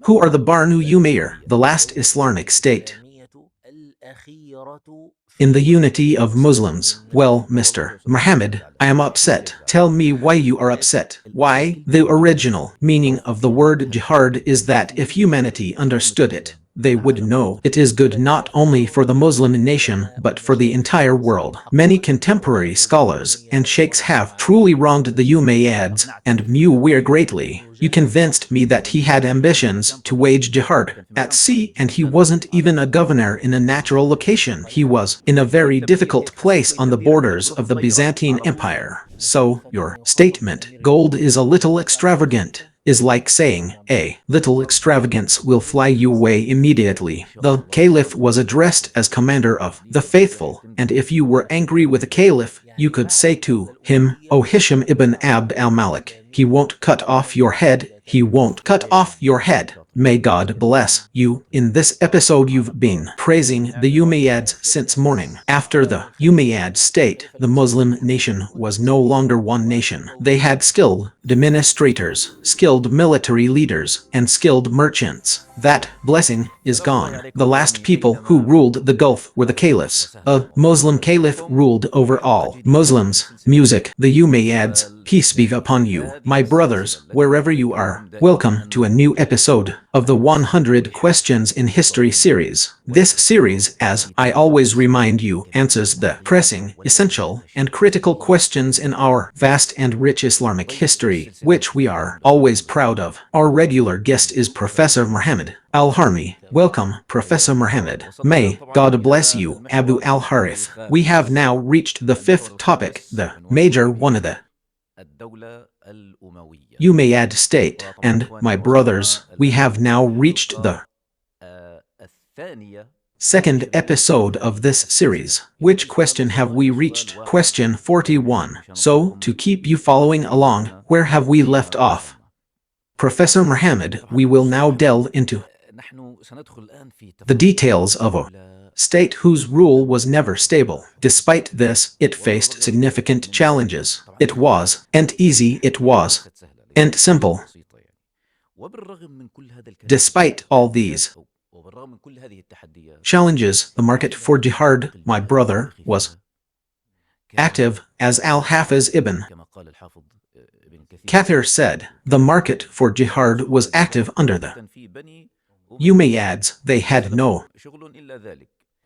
Who are the Banu Umayyad, the last Islamic state? In the unity of Muslims. Well, Mr. Muhammad, I am upset. Tell me why you are upset. Why? The original meaning of the word jihad is that if humanity understood it, they would know it is good not only for the Muslim nation but for the entire world. Many contemporary scholars and sheikhs have truly wronged the Umayyads and Muawiyah greatly. You convinced me that he had ambitions to wage jihad at sea, and he wasn't even a governor in a natural location. He was in a very difficult place on the borders of the Byzantine Empire. So, your statement, gold is a little extravagant, is like saying, a little extravagance will fly you away immediately. The caliph was addressed as commander of the faithful, and if you were angry with the caliph, you could say to him, O Hisham ibn Abd al-Malik, he won't cut off your head, he won't cut off your head. May God bless you. In this episode you've been praising the Umayyads since morning. After the Umayyad state, the Muslim nation was no longer one nation. They had skilled administrators, skilled military leaders, and skilled merchants. That blessing is gone. The last people who ruled the Gulf were the caliphs. A Muslim caliph ruled over all Muslims. Music. The Umayyads, peace be upon you. My brothers, wherever you are, welcome to a new episode of the 100 Questions in History series. This series, as I always remind you, answers the pressing, essential, and critical questions in our vast and rich Islamic history, which we are always proud of. Our regular guest is Professor Muhammad Al-Harmi. Welcome, Professor Muhammad. May God bless you, Abu Al-Harith. We have now reached the fifth topic, the major one of the Umayyad state, and, my brothers, we have now reached the second episode of this series. Which question have we reached? Question 41. So, to keep you following along, where have we left off? Professor Muhammad, we will now delve into the details of a state whose rule was never stable. Despite this, it faced significant challenges. It was, and easy it was, and simple. Despite all these challenges, the market for jihad, my brother, was active, as Al-Hafiz ibn Kathir said. The market for jihad was active under the Umayyads. They had no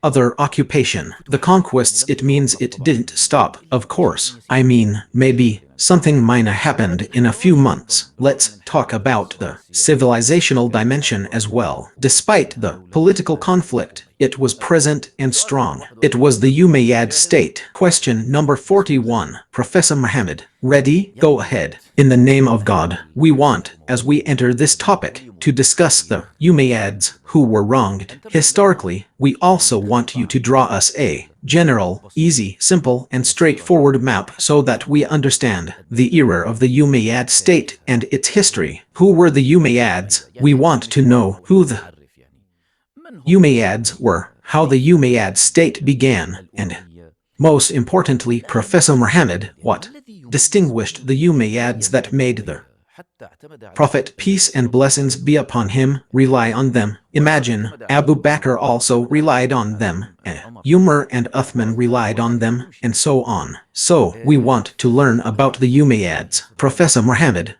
other occupation. The conquests, it means it didn't stop, of course. I mean, maybe something minor happened in a few months. Let's talk about the civilizational dimension as well. Despite the political conflict, it was present and strong. It was the Umayyad state. Question number 41. Professor Muhammad, ready? Go ahead. In the name of God, we want, as we enter this topic, to discuss the Umayyads who were wronged. Historically, we also want you to draw us a general, easy, simple, and straightforward map so that we understand the era of the Umayyad state and its history. Who were the Umayyads? We want to know who the Umayyads were, how the Umayyad state began, and, most importantly, Professor Muhammad, what distinguished the Umayyads that made the Prophet, peace and blessings be upon him, rely on them. Imagine, Abu Bakr also relied on them, Umar and Uthman relied on them, and so on. So, we want to learn about the Umayyads. Professor Muhammad,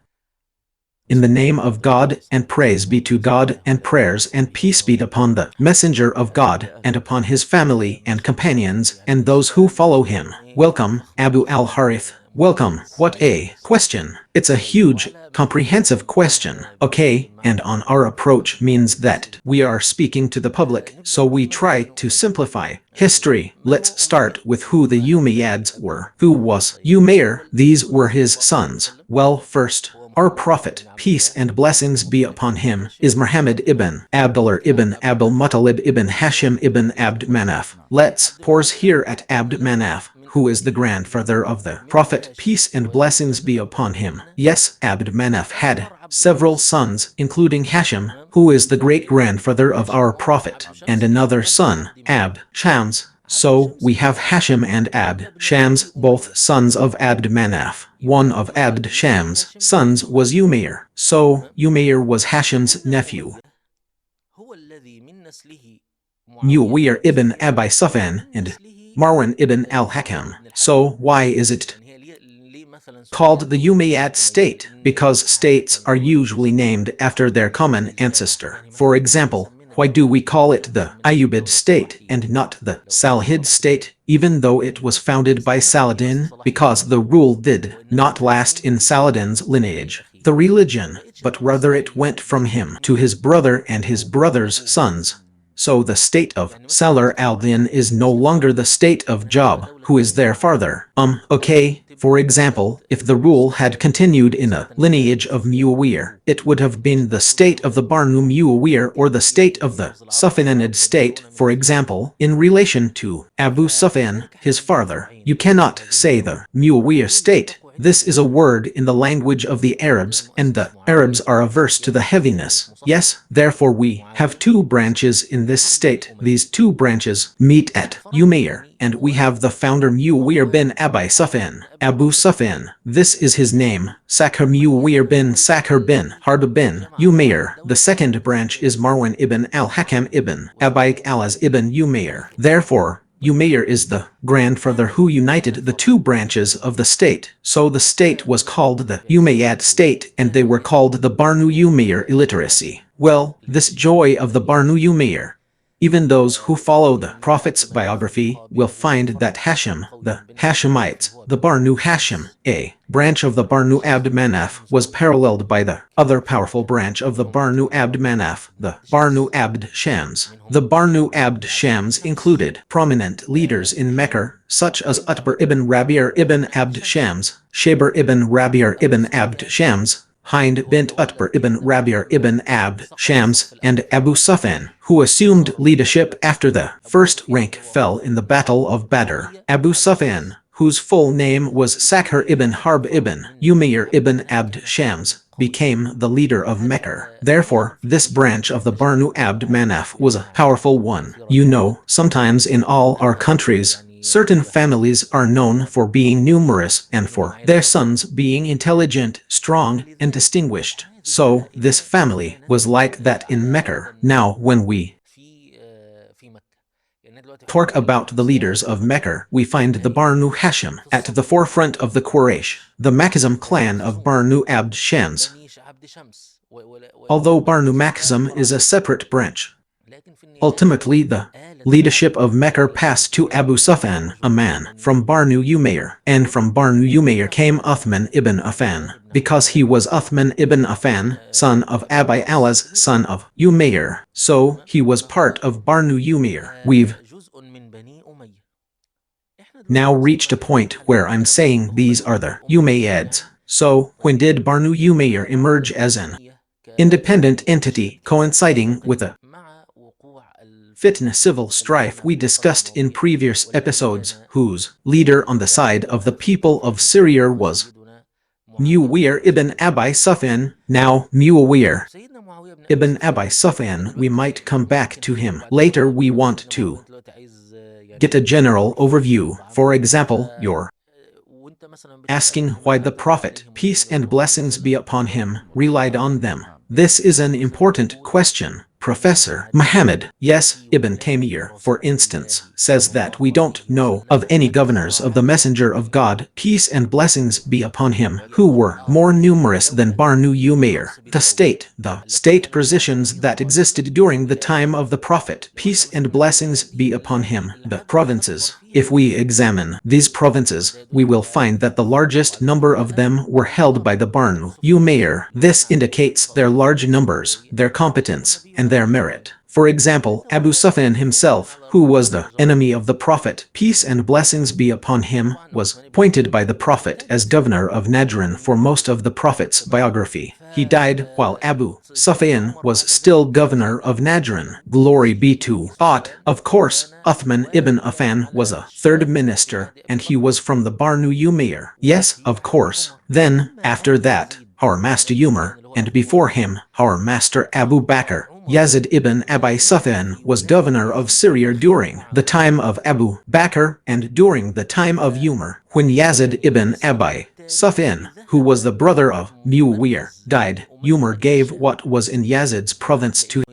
in the name of God, and praise be to God, and prayers and peace be upon the Messenger of God, and upon his family and companions, and those who follow him. Welcome, Abu al-Harith. Welcome. What a question. It's a huge, comprehensive question. Okay, and on our approach means that we are speaking to the public, so we try to simplify history. Let's start with who the Umayyads were. Who was Umayr? These were his sons. Well, first, our Prophet, peace and blessings be upon him, is Muhammad ibn Abdullah ibn Abdul Muttalib ibn Hashim ibn Abd Manaf. Let's pause here at Abd Manaf, who is the grandfather of the Prophet, peace and blessings be upon him. Yes, Abd Manaf had several sons, including Hashim, who is the great-grandfather of our Prophet, and another son, Abd Shams. So we have Hashim and Abd Shams, both sons of Abd Manaf. One of Abd Sham's sons was Umayr. So Umayr was Hashim's nephew. Muawiyah ibn Abi Sufyan and Marwan ibn al-Hakam. So why is it called the Umayyad state? Because states are usually named after their common ancestor. For example, why do we call it the Ayyubid state and not the Salahid state, even though it was founded by Saladin? Because the rule did not last in Saladin's lineage, the religion, but rather it went from him to his brother and his brother's sons. So the state of Salar al-Din is no longer the state of Job, who is their father. Okay, for example, if the rule had continued in a lineage of Muawiyah, it would have been the state of the Banu Muawiyah or the state of the Sufyanid state, for example, in relation to Abu Sufyan, his father. You cannot say the Muawiyah state. This is a word in the language of the Arabs, and the Arabs are averse to the heaviness. Yes, therefore we have two branches in this state. These two branches meet at Umayr, and we have the founder Muawiyah bin Abi Sufyan, Abu Sufyan. This is his name, Sakhar Muawiyah bin Sakhar bin Harb bin Umayr. The second branch is Marwan ibn al-Hakam ibn Abi al-Az ibn Umayr. Therefore, Umayr is the grandfather who united the two branches of the state. So the state was called the Umayyad state, and they were called the Banu Umayr illiteracy. Well, this joy of the Banu Umayr, even those who follow the Prophet's biography will find that Hashim, the Hashemites, the Banu Hashim, a branch of the Banu Abd Manaf, was paralleled by the other powerful branch of the Banu Abd Manaf, the Banu Abd Shams. The Banu Abd Shams included prominent leaders in Mecca, such as Utbah ibn Rabi'ah ibn Abd Shams, Shaybir ibn Rabi'ah ibn Abd Shams, Hind bint Utbah ibn Rabi'ah ibn Abd Shams, and Abu Sufyan, who assumed leadership after the first rank fell in the Battle of Badr. Abu Sufyan, whose full name was Sakhar ibn Harb ibn Umayr ibn Abd Shams, became the leader of Mecca. Therefore, this branch of the Banu Abd Manaf was a powerful one. You know, sometimes in all our countries, certain families are known for being numerous and for their sons being intelligent, strong, and distinguished. So, this family was like that in Mecca. Now, when we talk about the leaders of Mecca, we find the Banu Hashim at the forefront of the Quraysh, the Makhzum clan of Banu Abd Shams. Although Banu Makhzum is a separate branch, ultimately the leadership of Mecca passed to Abu Sufyan, a man from Banu Umayr, and from Banu Umayr came Uthman ibn Affan, because he was Uthman ibn Affan, son of Abi al-Az, son of Umayr. So he was part of Banu Umayr. We've now reached a point where I'm saying these are the Umayyads. So, when did Banu Umayr emerge as an independent entity coinciding with a fitna civil strife we discussed in previous episodes, whose leader on the side of the people of Syria was Muawiyah ibn Abi Sufyan? Now, Muawiyah ibn Abi Sufyan, we might come back to him later. We want to get a general overview. For example, you're asking why the Prophet, peace and blessings be upon him, relied on them. This is an important question, Professor Muhammad. Yes, Ibn Taymiyyah, for instance, says that we don't know of any governors of the Messenger of God, peace and blessings be upon him, who were more numerous than Banu Umayr. The state positions that existed during the time of the Prophet, peace and blessings be upon him, the provinces. If we examine these provinces, we will find that the largest number of them were held by the Banu Umayr. This indicates their large numbers, their competence, and their merit. For example, Abu Sufyan himself, who was the enemy of the Prophet, peace and blessings be upon him, was appointed by the Prophet as governor of Najran for most of the Prophet's biography. He died while Abu Sufyan was still governor of Najran. Glory be to Allah. Of course, Uthman ibn Affan was a third minister, and he was from the Banu Umayr. Yes, of course. Then, after that, our master Umar, and before him, our master Abu Bakr. Yazid ibn Abi Sufyan was governor of Syria during the time of Abu Bakr and during the time of Umar. When Yazid ibn Abi Sufyan, who was the brother of Muawiyah, died, Umar gave what was in Yazid's province to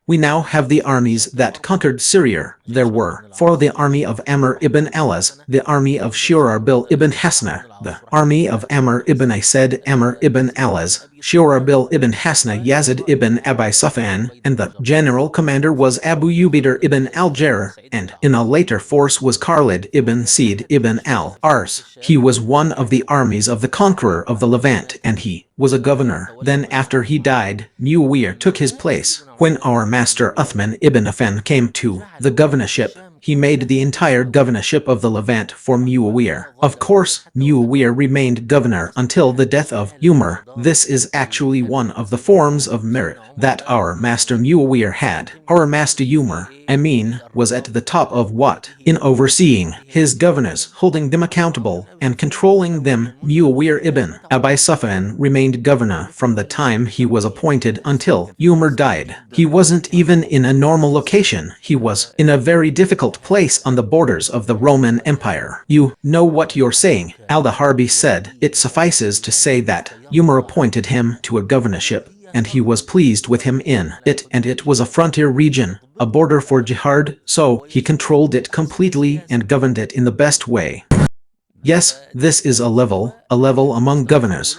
we now have the armies that conquered Syria. There were, for the army of Amr ibn al-As, the army of Shurabil ibn Hasna, the army of Amr ibn Asad, Amr ibn al-As, Shurabil ibn Hasna, Yazid ibn Abi Sufyan, and the general commander was Abu Ubaidah ibn al-Jarrah, and in a later force was Khalid ibn Said ibn al-Ars. He was one of the armies of the conqueror of the Levant, and he was a governor. Then after he died, Muawiyah took his place. When our master Uthman ibn Affan came to the governorship, he made the entire governorship of the Levant for Muawiyah. Of course, Muawiyah remained governor until the death of Umar. This is actually one of the forms of merit that our master Muawiyah had. Our master Umar, was at the top of what? In overseeing his governors, holding them accountable, and controlling them. Muawiyah ibn Abi Sufyan remained governor from the time he was appointed until Umar died. He wasn't even in a normal location. He was in a very difficult place on the borders of the Roman Empire. You know what you're saying, Al-Harbi said. It suffices to say that Umar appointed him to a governorship, and he was pleased with him in it, and it was a frontier region, a border for jihad, so he controlled it completely and governed it in the best way. Yes, this is a level among governors.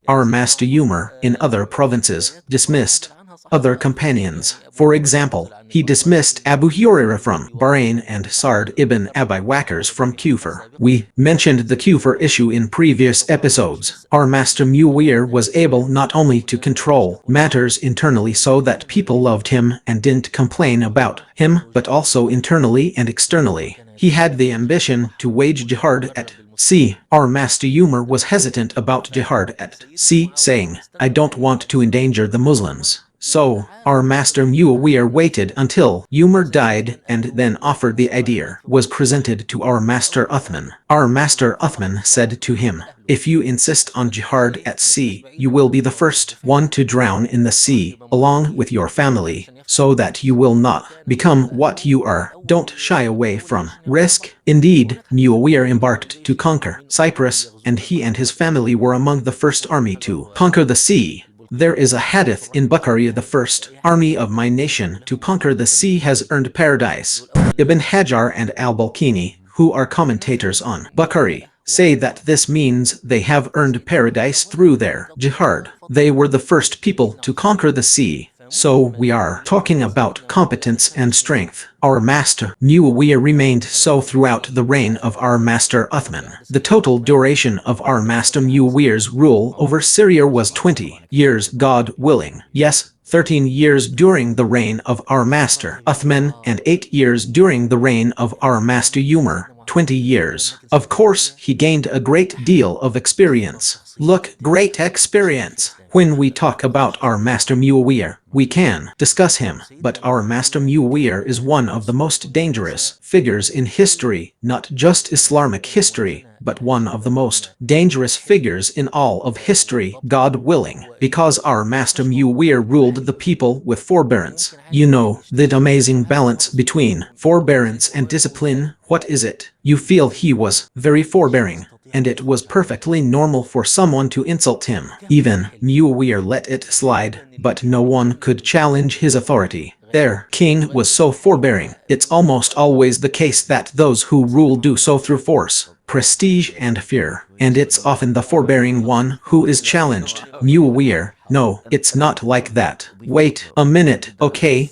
Our master Umar, in other provinces, dismissed other companions. For example, he dismissed Abu Hurairah from Bahrain and Sa'd ibn Abi Waqqas from Kufr. We mentioned the Kufr issue in previous episodes. Our master Muawiyah was able not only to control matters internally so that people loved him and didn't complain about him, but also internally and externally. He had the ambition to wage jihad at sea. Our master Umar was hesitant about jihad at sea, saying, "I don't want to endanger the Muslims." So, our master Muawiyah waited until Umar died and then offered the idea. Was presented to our master Uthman. Our master Uthman said to him, "If you insist on jihad at sea, you will be the first one to drown in the sea, along with your family, so that you will not become what you are. Don't shy away from risk." Indeed, Muawiyah embarked to conquer Cyprus, and he and his family were among the first army to conquer the sea. There is a hadith in Bukhari: "The first army of my nation to conquer the sea has earned paradise." Ibn Hajar and al-Balkini, who are commentators on Bukhari, say that this means they have earned paradise through their jihad. They were the first people to conquer the sea. So we are talking about competence and strength. Our master Muawiyah remained so throughout the reign of our master Uthman. The total duration of our master Muawiyah's rule over Syria was 20 years, God willing. Yes, 13 years during the reign of our master Uthman and 8 years during the reign of our master Umar. 20 years. Of course, he gained a great deal of experience. Look, great experience. When we talk about our master Muawiyah, we can discuss him, but our master Muawiyah is one of the most dangerous figures in history, not just Islamic history, but one of the most dangerous figures in all of history, God willing, because our master Muawiyah ruled the people with forbearance. You know, that amazing balance between forbearance and discipline. What is it? You feel he was very forbearing, and it was perfectly normal for someone to insult him. Even Muawiyah let it slide, but no one could challenge his authority. Their king was so forbearing. It's almost always the case that those who rule do so through force, prestige, and fear, and it's often the forbearing one who is challenged. Muawiyah, no, it's not like that. Wait a minute. Okay,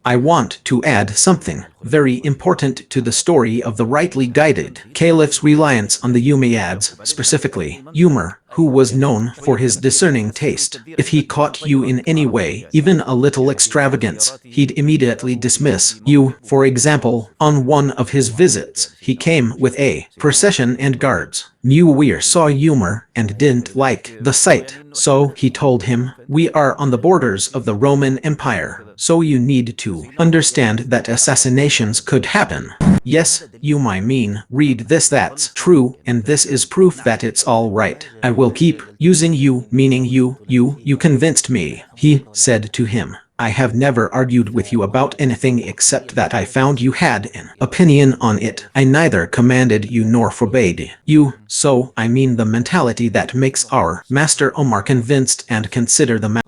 I want to add something very important to the story of the rightly guided caliph's reliance on the Umayyads, specifically Umar, who was known for his discerning taste. If he caught you in any way, even a little extravagance, he'd immediately dismiss you. For example, on one of his visits, he came with a procession and guards. Muawiyah saw humor and didn't like the sight, so he told him, "We are on the borders of the Roman Empire, so you need to understand that assassinations could happen." Yes, you might mean, read this, that's true, and this is proof that it's all right. I will keep using you, meaning you convinced me, he said to him. I have never argued with you about anything except that I found you had an opinion on it. I neither commanded you nor forbade you, so I mean the mentality that makes our Master Omar convinced and consider the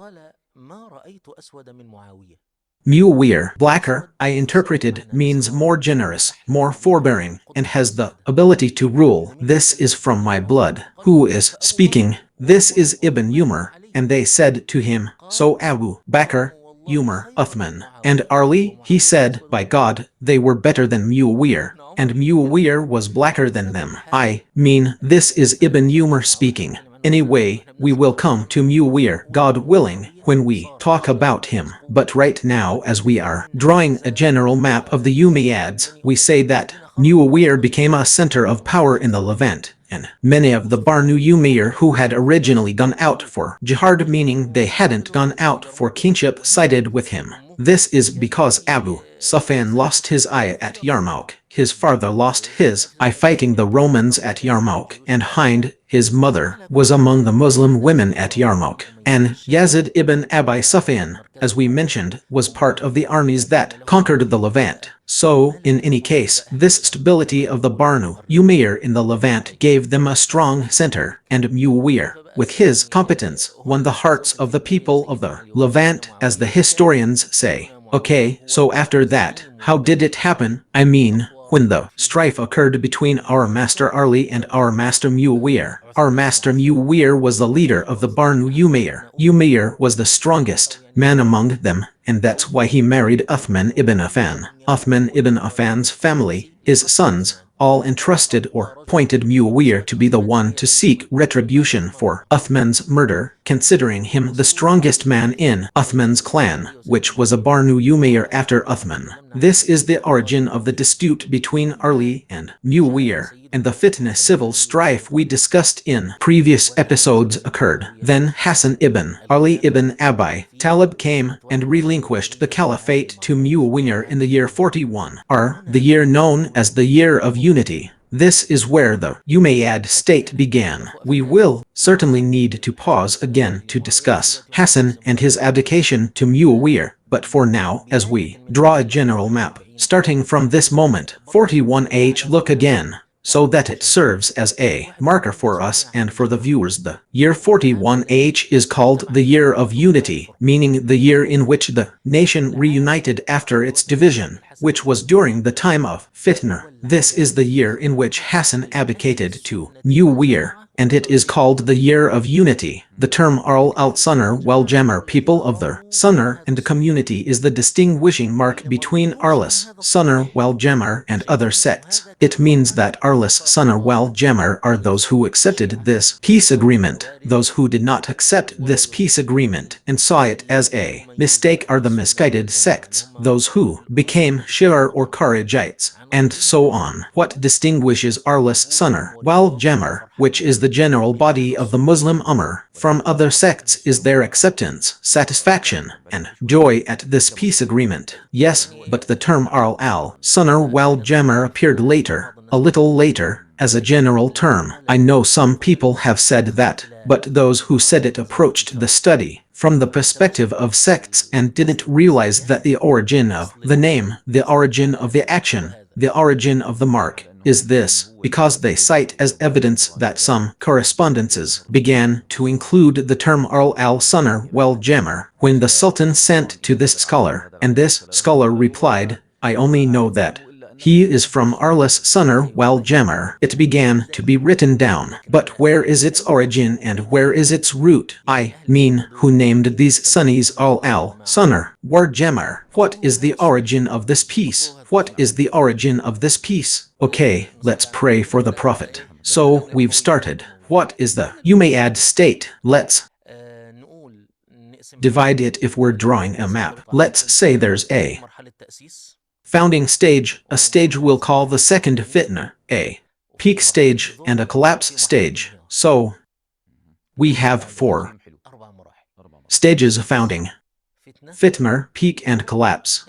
Muawiyah, blacker, I interpreted, means more generous, more forbearing, and has the ability to rule. This is from my blood. Who is speaking? This is Ibn Umar. And they said to him, so Abu Bakr, Umar, Uthman, and Ali, he said, by God, they were better than Muawiyah, and Muawiyah was blacker than them. I mean, this is Ibn Umar speaking. Anyway, we will come to Muawiyah, God willing, when we talk about him. But right now, as we are drawing a general map of the Umayyads, we say that Muawiyah became a center of power in the Levant, and many of the Banu Umayyad who had originally gone out for jihad, meaning they hadn't gone out for kingship, sided with him. This is because Abu Sufyan lost his eye at Yarmouk. His father lost his eye fighting the Romans at Yarmouk, and Hind, his mother, was among the Muslim women at Yarmouk. And Yazid ibn Abi Sufyan, as we mentioned, was part of the armies that conquered the Levant. So, in any case, this stability of the Banu Umayyad in the Levant gave them a strong center, and Muawiyah, with his competence, won the hearts of the people of the Levant, as the historians say. Okay, so after that, how did it happen? I mean, when the strife occurred between our Master Ali and our Master Muawiyah. Our Master Muawiyah was the leader of the Banu Umayyad. Umayyad was the strongest man among them, and that's why he married Uthman ibn Affan. Uthman ibn Affan's family, his sons, all entrusted or appointed Muawiyah to be the one to seek retribution for Uthman's murder, considering him the strongest man in Uthman's clan, which was a Banu Umayyad after Uthman. This is the origin of the dispute between Ali and Muawiyah, and the fitna civil strife we discussed in previous episodes occurred. Then Hassan ibn Ali ibn Abi Talib came and relinquished the caliphate to Muawiyah in the year 41, or the year known as the Year of Unity. This is where the Umayyad state began. We will certainly need to pause again to discuss Hassan and his abdication to Muawiyah, but for now, as we draw a general map, starting from this moment, 41H, look again, so that it serves as a marker for us and for the viewers. The year 41H is called the Year of Unity, meaning the year in which the nation reunited after its division, which was during the time of fitna. This is the year in which Hassan abdicated to Muawiyah, and it is called the Year of Unity. The term al-Sunnah wal-Jama'ah, people of the Sunnah and the community, is the distinguishing mark between Ahlus Sunnah wal-Jama'ah and other sects. It means that Ahlus Sunnah wal-Jama'ah are those who accepted this peace agreement. Those who did not accept this peace agreement and saw it as a mistake are the misguided sects, those who became Shi'ar or Kharijites, and so on. What distinguishes Ahlus Sunnah wal-Jama'ah, which is the general body of the Muslim Ummah, from other sects, is their acceptance, satisfaction, and joy at this peace agreement. Yes, but the term al-Sunnah wal-Jama'ah appeared later, a little later, as a general term. I know some people have said that, but those who said it approached the study from the perspective of sects and didn't realize that the origin of the name, the origin of the action, the origin of the mark, is this, because they cite as evidence that some correspondences began to include the term al-Sunnah wal-Jama'ah when the Sultan sent to this scholar, and this scholar replied, I only know that he is from Ahlus Sunnah wal-Jama'ah. It began to be written down. But where is its origin and where is its root? I mean, who named these Sunnis al-Sunnah wal-Jama'ah? What is the origin of this peace? What is the origin of this peace? Okay, let's pray for the Prophet. So, we've started. What is the Umayyad state? Let's divide it if we're drawing a map. Let's say there's a founding stage, a stage we'll call the second fitna, a peak stage and a collapse stage. So, we have 4 stages of founding: fitmer, peak and collapse.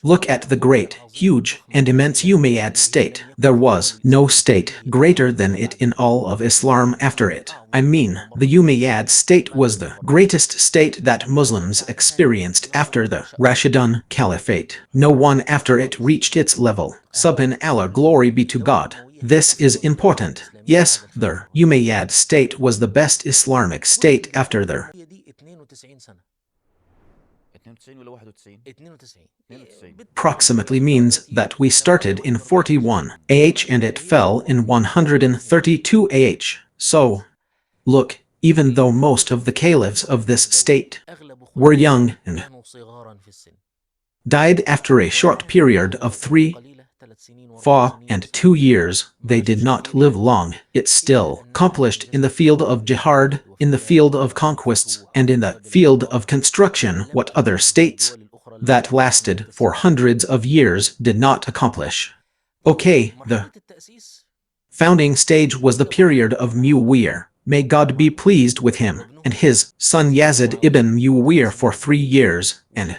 Look at the great, huge, and immense Umayyad state. There was no state greater than it in all of Islam after it. I mean, the Umayyad state was the greatest state that Muslims experienced after the Rashidun Caliphate. No one after it reached its level. Subhanallah, glory be to God. This is important. Yes, the Umayyad state was the best Islamic state after the approximately means that we started in 41 AH and it fell in 132 AH. So, look, even though most of the caliphs of this state were young and died after a short period of 3, 4, and 2 years, they did not live long. It still accomplished in the field of jihad, in the field of conquests, and in the field of construction what other states that lasted for hundreds of years did not accomplish. Okay, the founding stage was the period of Muawiyah. May God be pleased with him, and his son Yazid ibn Muawiyah for 3 years, and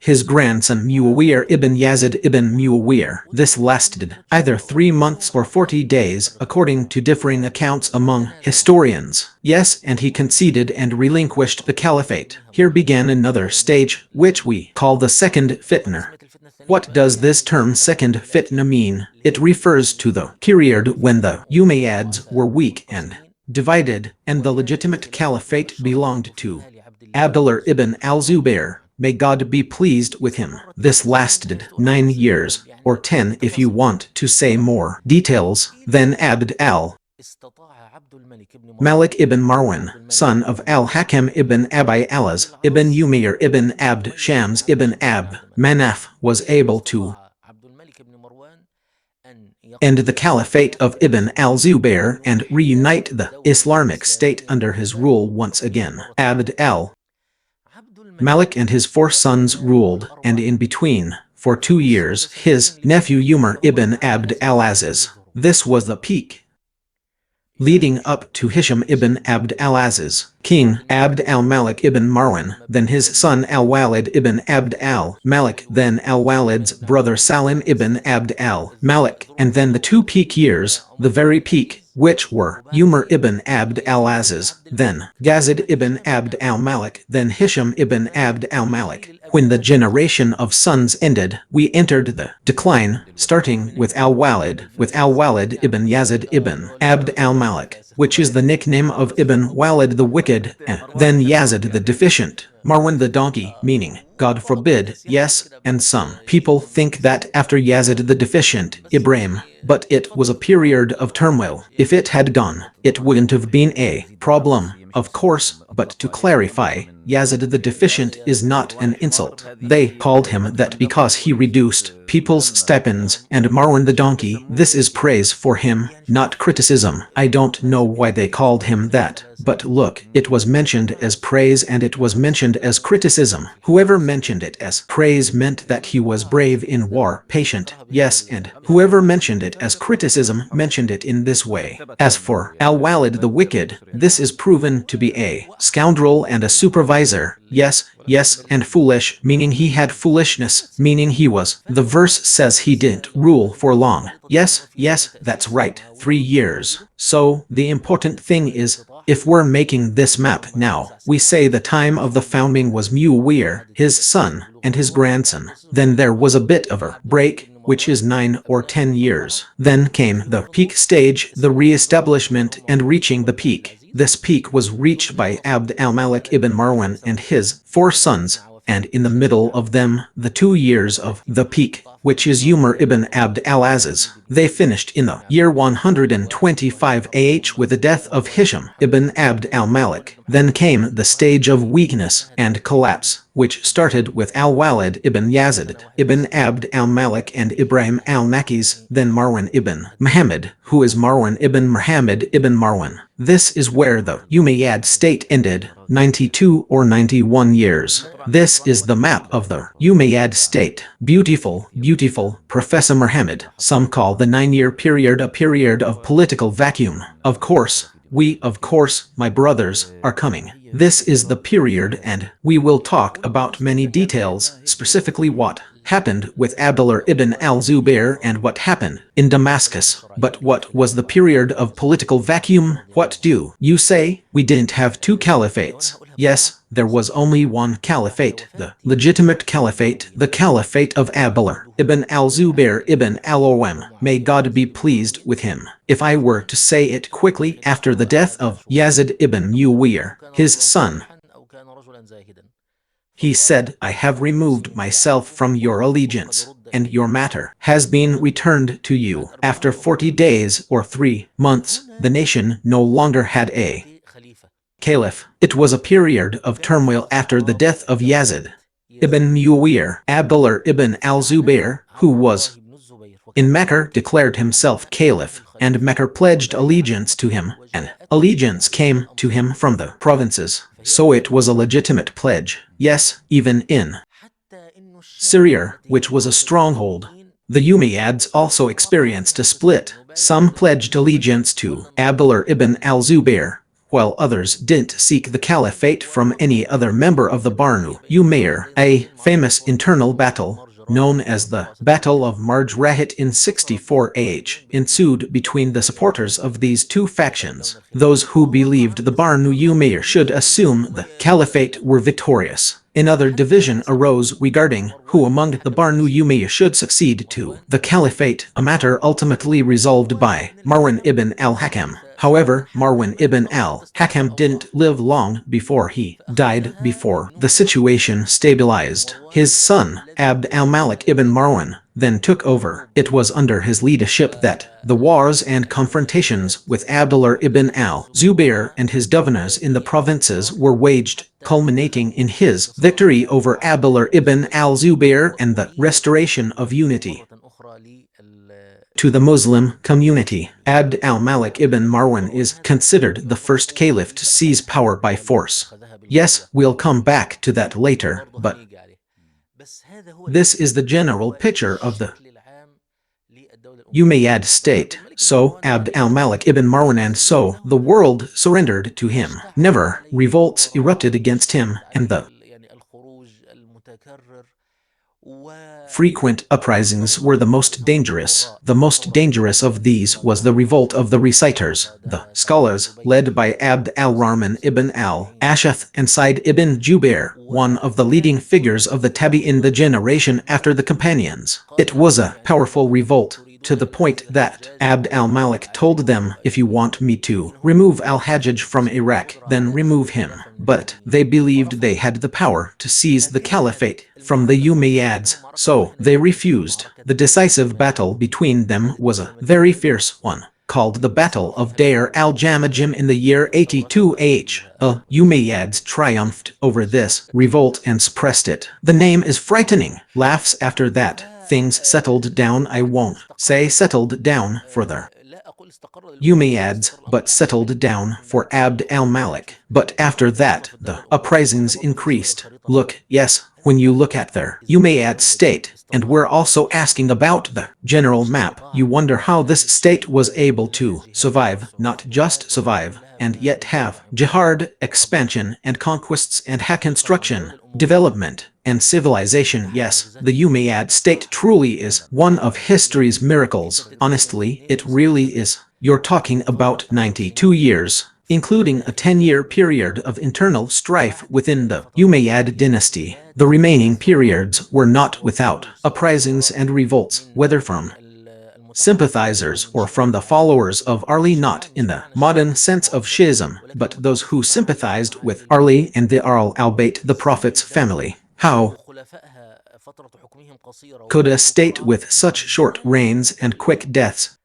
his grandson Muawiyah ibn Yazid ibn Muawiyah. This lasted either 3 months or 40 days, according to differing accounts among historians. Yes, and he conceded and relinquished the caliphate. Here began another stage, which we call the second fitna. What does this term second fitna mean? It refers to the period when the Umayyads were weak and divided, and the legitimate caliphate belonged to Abdullah ibn al-Zubayr. May God be pleased with him. This lasted 9 years, or 10 if you want to say more details. Then Abd al-Malik ibn Marwan, son of al-Hakam ibn Abi Alaz, ibn Umayyah ibn Abd Shams ibn Ab Manaf, was able to end the caliphate of Ibn al-Zubayr and reunite the Islamic state under his rule once again. Abd al-Malik and his 4 sons ruled, and in between, for 2 years, his nephew Umar ibn Abd al-Aziz. This was the peak, leading up to Hisham ibn Abd al-Aziz, King Abd al-Malik ibn Marwan, then his son al-Walid ibn Abd al-Malik, then al-Walid's brother Salim ibn Abd al-Malik, and then the 2 peak years, the very peak, which were Umar ibn Abd al-Aziz, then Yazid ibn Abd al-Malik, then Hisham ibn Abd al-Malik. When the generation of sons ended, we entered the decline, starting with al-Walid ibn Yazid ibn Abd al-Malik, which is the nickname of Ibn Walid the Wicked, and then Yazid the Deficient, Marwan the Donkey, meaning, God forbid, yes, and some people think that after Yazid the Deficient, Ibrahim, but it was a period of turmoil. If it had gone, it wouldn't have been a problem, of course, but to clarify, Yazid the Deficient is not an insult. They called him that because he reduced people's stipends, and Marwan the Donkey, this is praise for him, not criticism. I don't know why they called him that, but look, it was mentioned as praise and it was mentioned as criticism. Whoever mentioned it as praise meant that he was brave in war, patient, yes, and whoever mentioned it as criticism mentioned it in this way. As for al-Walid the Wicked, this is proven to be a scoundrel and a supervisor, yes, and foolish, meaning he had foolishness, meaning he was. The verse says he didn't rule for long. Yes, that's right, 3 years. So, the important thing is, if we're making this map now, we say the time of the founding was Muawiyah, his son, and his grandson. Then there was a bit of a break, which is 9 or 10 years. Then came the peak stage, the re-establishment and reaching the peak. This peak was reached by Abd al-Malik ibn Marwan and his 4 sons, and in the middle of them, the 2 years of the peak, which is Umar ibn Abd al-Aziz. They finished in the year 125 AH with the death of Hisham ibn Abd al-Malik. Then came the stage of weakness and collapse, which started with al-Walid ibn Yazid ibn Abd al-Malik and Ibrahim al-Makis, then Marwan ibn Muhammad, who is Marwan ibn Muhammad ibn Marwan. This is where the Umayyad state ended, 92 or 91 years. This is the map of the Umayyad state. Beautiful, beautiful, Professor Muhammad. Some call the 9-year period a period of political vacuum. Of course, my brothers, are coming. This is the period, and we will talk about many details, specifically what happened with Abdullah ibn al-Zubair and what happened in Damascus. But what was the period of political vacuum? What do you say? We didn't have two caliphates. Yes, there was only one caliphate, the legitimate caliphate, the caliphate of Abdullah ibn al-Zubair ibn al-Awwam. May God be pleased with him. If I were to say it quickly, after the death of Yazid ibn Muawiyah, his son, he said, I have removed myself from your allegiance, and your matter has been returned to you. After 40 days or 3 months, the nation no longer had a caliph. It was a period of turmoil after the death of Yazid ibn Muawiyah. Abdullah ibn al-Zubair, who was in Mecca, declared himself caliph, and Mecca pledged allegiance to him, and allegiance came to him from the provinces. So it was a legitimate pledge. Yes, even in Syria, which was a stronghold, the Umayyads also experienced a split. Some pledged allegiance to Abdullah ibn al-Zubair, while others didn't seek the caliphate from any other member of the Banu Umayyad. A famous internal battle, known as the Battle of Marj Rahit in 64 AH, ensued between the supporters of these two factions. Those who believed the Banu Umayyad should assume the caliphate were victorious. Another division arose regarding who among the Banu Umayyad should succeed to the caliphate, a matter ultimately resolved by Marwan ibn al-Hakam. However, Marwan ibn al-Hakam didn't live long before he died. Before the situation stabilized, his son, Abd al-Malik ibn Marwan, then took over. It was under his leadership that the wars and confrontations with Abdullah ibn al-Zubair and his governors in the provinces were waged, culminating in his victory over Abdullah ibn al-Zubair and the restoration of unity to the Muslim community. Abd al-Malik ibn Marwan is considered the first caliph to seize power by force. Yes, we'll come back to that later, but this is the general picture of the Umayyad state. So Abd al-Malik ibn Marwan, and so the world surrendered to him. Never revolts erupted against him, and the frequent uprisings were the most dangerous. The most dangerous of these was the revolt of the reciters, the scholars, led by Abd al-Rahman ibn al-Ash'ath and Sa'id ibn Jubair, one of the leading figures of the Tabi'in, the generation after the companions. It was a powerful revolt, to the point that Abd al-Malik told them, if you want me to remove al-Hajjaj from Iraq, then remove him. But they believed they had the power to seize the caliphate from the Umayyads, so they refused. The decisive battle between them was a very fierce one, called the Battle of Deir al-Jamajim in the year 82 AH. Umayyads triumphed over this revolt and suppressed it. The name is frightening. Laughs after that. Things settled down. I won't say settled down for the Umayyads, but settled down for Abd al-Malik. But after that, the uprisings increased. Look, yes, when you look at their Umayyad state, and we're also asking about the general map, you wonder how this state was able to survive, not just survive, and yet have jihad, expansion and conquests and construction, development, and civilization. Yes, the Umayyad state truly is one of history's miracles. Honestly, it really is. You're talking about 92 years, including a 10-year period of internal strife within the Umayyad dynasty. The remaining periods were not without uprisings and revolts, whether from sympathizers or from the followers of Ali, not in the modern sense of Shiism, but those who sympathized with Ali and the Ahl al-Bayt, the Prophet's family. How could a state with such short reigns and quick deaths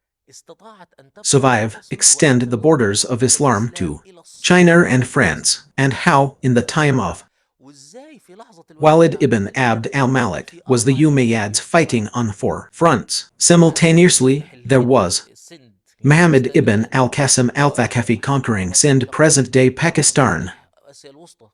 survive, extend the borders of Islam to China and France? And how, in the time of Walid ibn Abd al-Malik, was the Umayyads fighting on 4 fronts simultaneously? There was Muhammad ibn al-Qasim al-Thaqafi conquering Sindh, present-day Pakistan,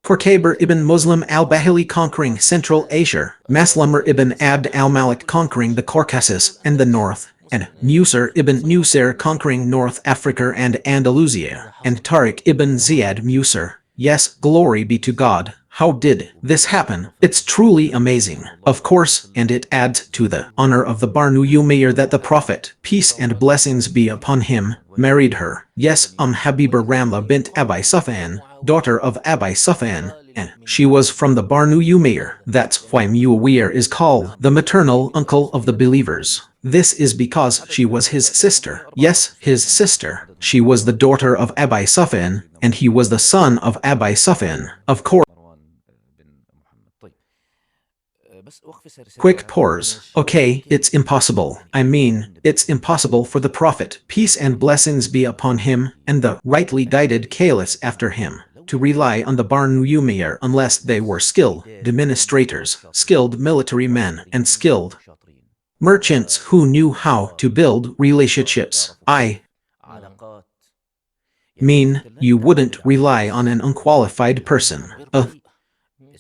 Qurayb ibn Muslim al-Bahili conquering Central Asia, Maslamr ibn Abd al-Malik conquering the Caucasus and the north, and Musar ibn Nusayr conquering North Africa and Andalusia, and Tariq ibn Ziyad Musar. Yes, glory be to God. How did this happen? It's truly amazing, of course, and it adds to the honor of the Banu Umayyad that the Prophet, peace and blessings be upon him, married her. Yes, Habiba Ramla bint Abi Sufyan, daughter of Abi Sufyan, and she was from the Banu Umayyad. That's why Muawiyah is called the maternal uncle of the believers. This is because she was his sister. Yes, his sister. She was the daughter of Abi Sufyan, and he was the son of Abi Sufyan. Of course. Quick pause. Okay, it's impossible. I mean, it's impossible for the Prophet, peace and blessings be upon him, and the rightly guided caliphs after him, to rely on the Banu Umayyad unless they were skilled administrators, skilled military men, and skilled merchants who knew how to build relationships. I mean, you wouldn't rely on an unqualified person. A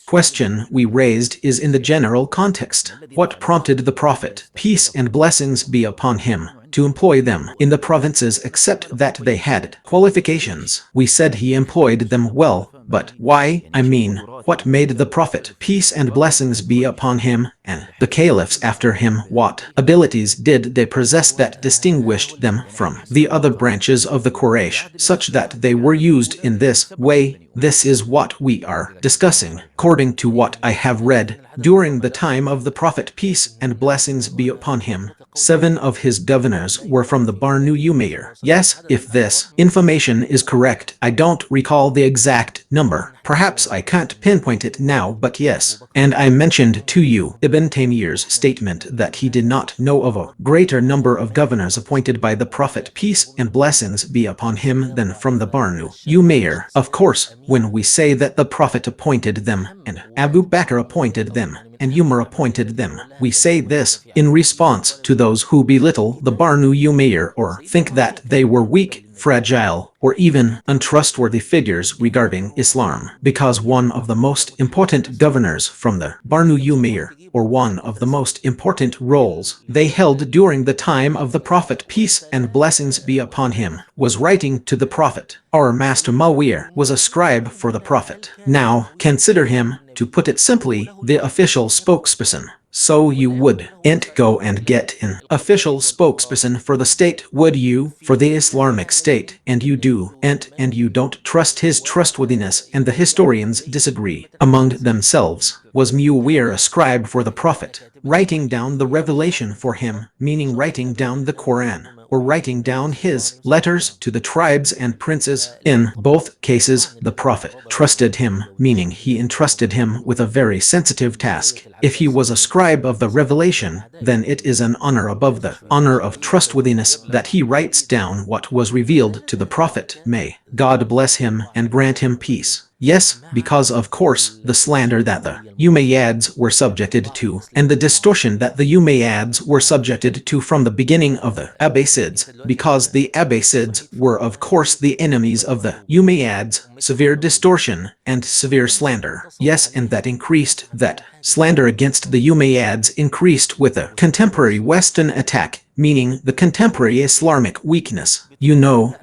question we raised is in the general context. What prompted the Prophet, peace and blessings be upon him, to employ them in the provinces except that they had qualifications? We said he employed them well, but why? I mean, what made the Prophet, peace and blessings be upon him, and the caliphs after him, what abilities did they possess that distinguished them from the other branches of the Quraysh, such that they were used in this way? This is what we are discussing. According to what I have read, during the time of the Prophet, peace and blessings be upon him, 7 of his governors were from the Banu Umayyad. Yes, if this information is correct, I don't recall the exact number. Perhaps I can't pinpoint it now, but yes. And I mentioned to you Ibn Taymiyyah's statement that he did not know of a greater number of governors appointed by the Prophet, peace and blessings be upon him, than from the Banu Umayyad. Of course, when we say that the Prophet appointed them, and Abu Bakr appointed them, and Umar appointed them, we say this in response to those who belittle the Banu Umayyad or think that they were weak, fragile, or even untrustworthy figures regarding Islam, because one of the most important governors from the Banu Umayyad, or one of the most important roles they held during the time of the Prophet, peace and blessings be upon him, was writing to the Prophet. Our master Muawiyah was a scribe for the Prophet. Now, consider him, to put it simply, the official spokesperson. So you wouldn't go and get an official spokesperson for the state, would you? For the Islamic State, and you do, and you don't trust his trustworthiness, and the historians disagree among themselves. Was Muawiyah a scribe for the Prophet, writing down the revelation for him, meaning writing down the Quran, or writing down his letters to the tribes and princes? In both cases, the Prophet trusted him, meaning he entrusted him with a very sensitive task. If he was a scribe of the revelation, then it is an honor above the honor of trustworthiness that he writes down what was revealed to the Prophet. May God bless him and grant him peace. Yes, because of course, the slander that the Umayyads were subjected to, and the distortion that the Umayyads were subjected to from the beginning of the Abbasids, because the Abbasids were of course the enemies of the Umayyads, severe distortion and severe slander. Yes, and that increased, that slander against the Umayyads increased with the contemporary Western attack, meaning the contemporary Islamic weakness. You know,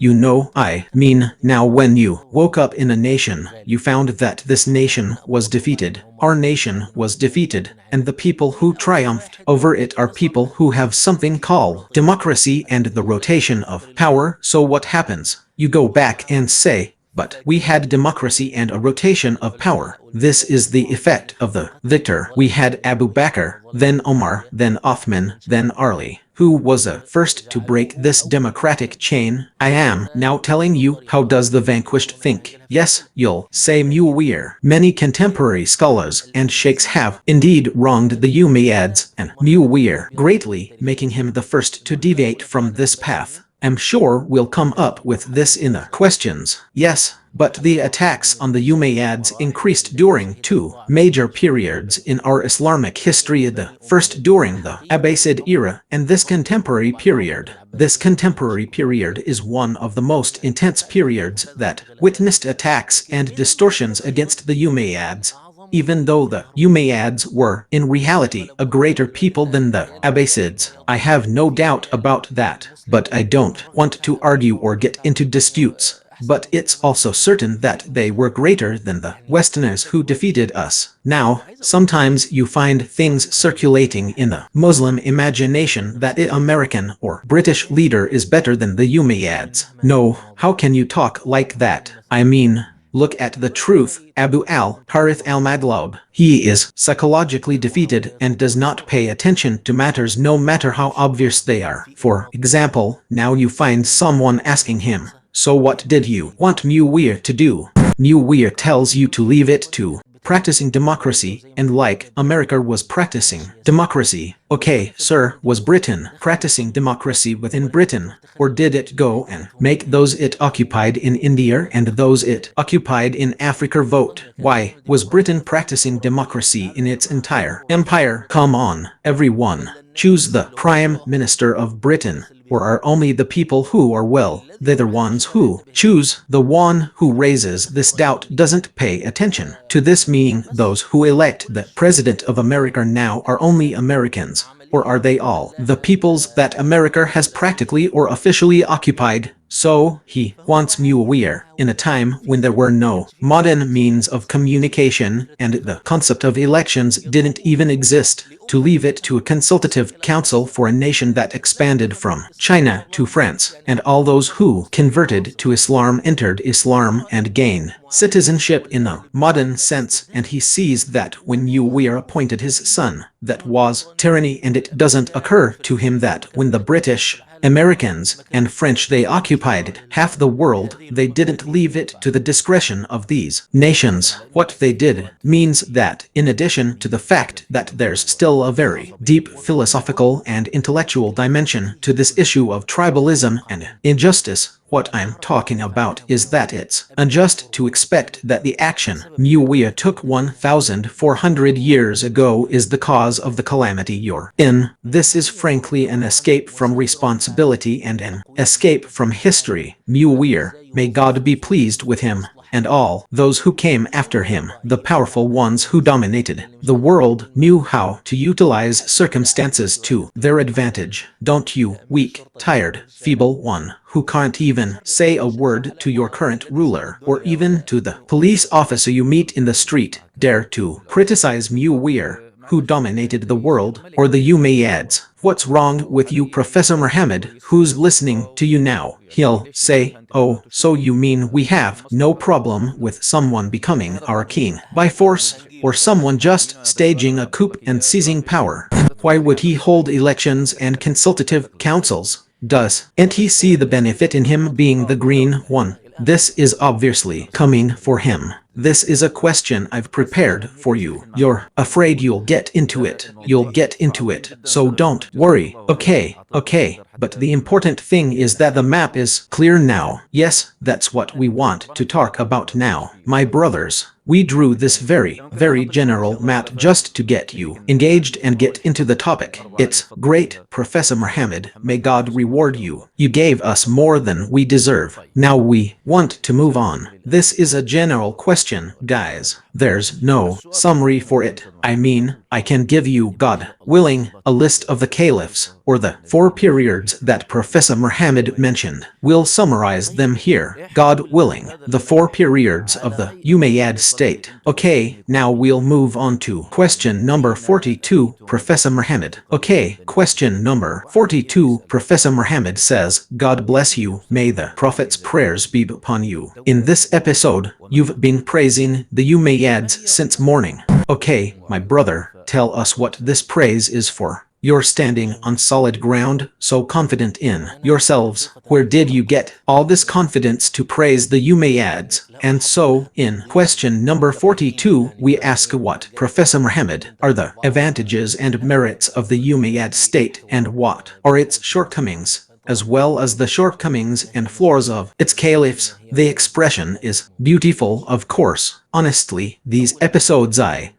I mean, now when you woke up in a nation, you found that this nation was defeated. Our nation was defeated, and the people who triumphed over it are people who have something called democracy and the rotation of power. So what happens? You go back and say, but we had democracy and a rotation of power. This is the effect of the victor. We had Abu Bakr, then Omar, then Uthman, then Ali. Who was the first to break this democratic chain? I am now telling you, how does the vanquished think? Yes, you'll say Muawiyah. Many contemporary scholars and sheikhs have indeed wronged the Umayyads and Muawiyah greatly, making him the first to deviate from this path. I'm sure we'll come up with this in the questions. Yes, but the attacks on the Umayyads increased during two major periods in our Islamic history, the first during the Abbasid era and this contemporary period. This contemporary period is one of the most intense periods that witnessed attacks and distortions against the Umayyads. Even though the Umayyads were, in reality, a greater people than the Abbasids. I have no doubt about that, but I don't want to argue or get into disputes. But it's also certain that they were greater than the Westerners who defeated us. Now, sometimes you find things circulating in the Muslim imagination that an American or British leader is better than the Umayyads. No, how can you talk like that? I mean, look at the truth. Abu al-Harith al-Maghlub. He is psychologically defeated and does not pay attention to matters no matter how obvious they are. For example, now you find someone asking him, "So what did you want Muawiyah to do?" Muawiyah tells you to leave it to practicing democracy, and like America was practicing democracy. Okay, sir, was Britain practicing democracy within Britain? Or did it go and make those it occupied in India and those it occupied in Africa vote? Why, was Britain practicing democracy in its entire empire? Come on, everyone. Choose the Prime Minister of Britain. Or are only the people who are well, they're the ones who choose? The one who raises this doubt doesn't pay attention to this, meaning those who elect the President of America now are only Americans. Or are they all the peoples that America has practically or officially occupied? So, he wants Muawiyah in a time when there were no modern means of communication and the concept of elections didn't even exist, to leave it to a consultative council for a nation that expanded from China to France, and all those who converted to Islam entered Islam and gained citizenship in a modern sense, and he sees that when Muawiyah appointed his son, that was tyranny, and it doesn't occur to him that when the British, Americans, and French they occupied half the world, they didn't leave it to the discretion of these nations. What they did means that, in addition to the fact that there's still a very deep philosophical and intellectual dimension to this issue of tribalism and injustice, what I'm talking about is that it's unjust to expect that the action Muawiyah took 1,400 years ago is the cause of the calamity you're in. This is frankly an escape from responsibility and an escape from history. Muawiyah, may God be pleased with him, and all those who came after him, the powerful ones who dominated the world, knew how to utilize circumstances to their advantage. Don't you, weak, tired, feeble one, who can't even say a word to your current ruler, or even to the police officer you meet in the street, dare to criticize Muawiyah, who dominated the world, or the Umayyads? What's wrong with you, Professor Muhammad, who's listening to you now? He'll say, "Oh, so you mean we have no problem with someone becoming our king by force, or someone just staging a coup and seizing power? Why would he hold elections and consultative councils? Doesn't he see the benefit in him being the green one? This is obviously coming for him. This is a question I've prepared for you. You're afraid you'll get into it. You'll get into it, so don't worry. Okay, but the important thing is that the map is clear now. Yes, that's what we want to talk about now. My brothers, we drew this very, very general map just to get you engaged and get into the topic. It's great, Professor Muhammad. May God reward you. You gave us more than we deserve. Now we want to move on. This is a general question, guys. There's no summary for it. I mean, I can give you, God willing, a list of the caliphs, or the 4 periods that Professor Muhammad mentioned. We'll summarize them here, God willing, the 4 periods of the Umayyad state. Okay, now we'll move on to question number 42, Professor Muhammad. Okay, question number 42, Professor Muhammad says, God bless you, may the Prophet's prayers be upon you. In this episode, you've been praising the Umayyads since morning. Okay, my brother, tell us what this praise is for. You're standing on solid ground, so confident in yourselves. Where did you get all this confidence to praise the Umayyads? And so, in question number 42, we ask what, Professor Muhammad, are the advantages and merits of the Umayyad state, and what are its shortcomings? as well as the shortcomings and flaws of its caliphs. The expression is beautiful, of course. Honestly, these episodes I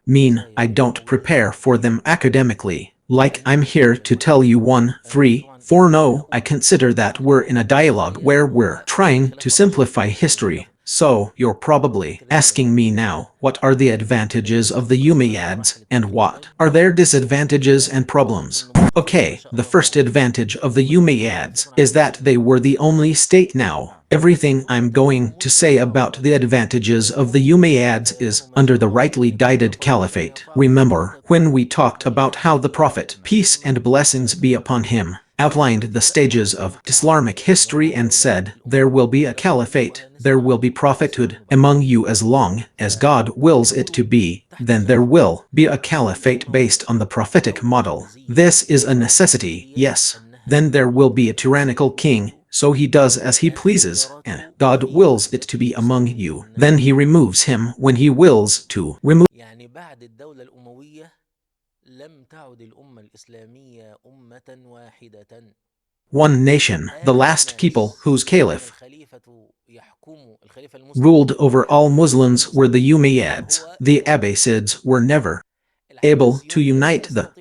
don't prepare for them academically. Like I'm here to tell you 1, 3, 4. No, I consider that we're in a dialogue where we're trying to simplify history. So, you're probably asking me now, what are the advantages of the Umayyads, and what are their disadvantages and problems? Okay, the first advantage of the Umayyads is that they were the only state. Now, everything I'm going to say about the advantages of the Umayyads is under the rightly guided caliphate. Remember, when we talked about how the Prophet, peace and blessings be upon him, outlined the stages of Islamic history and said, there will be a caliphate, there will be prophethood among you as long as God wills it to be, then there will be a caliphate based on the prophetic model. This is a necessity, yes. Then there will be a tyrannical king, so he does as he pleases, and God wills it to be among you. Then he removes him when he wills to remove. لم تعد الأمة الإسلامية أمة واحدة. One nation, the last people whose caliph ruled over all Muslims were the Umayyads. The Abbasids were never able to unite the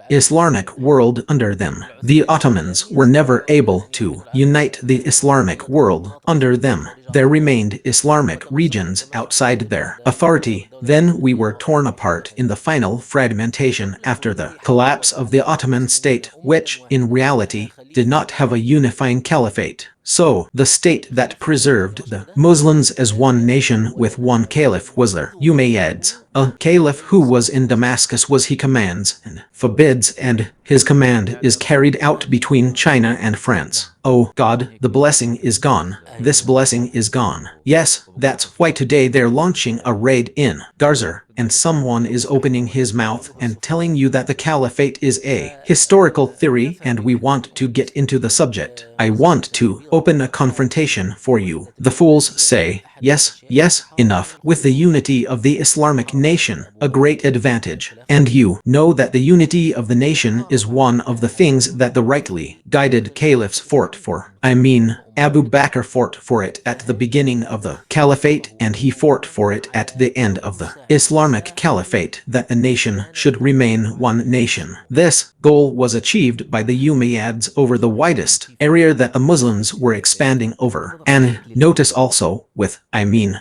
Islamic world under them. The Ottomans were never able to unite the Islamic world under them. There remained Islamic regions outside their authority. Then we were torn apart in the final fragmentation after the collapse of the Ottoman state, which, in reality, did not have a unifying caliphate. So, the state that preserved the Muslims as one nation with one caliph was the Umayyads. A caliph who was in Damascus was he commands and forbids, and his command is carried out between China and France. Oh God, the blessing is gone. This blessing is gone. Yes, that's why today they're launching a raid in Gaza, and someone is opening his mouth and telling you that the caliphate is a historical theory, and we want to get into the subject. I want to open a confrontation for you. The fools say, yes, yes, enough with the unity of the Islamic nation, a great advantage. And you know that the unity of the nation is one of the things that the rightly guided caliphs fought for. I mean, Abu Bakr fought for it at the beginning of the caliphate, and he fought for it at the end of the Islamic caliphate, that the nation should remain one nation. This goal was achieved by the Umayyads over the widest area that the Muslims were expanding over. And notice also, with,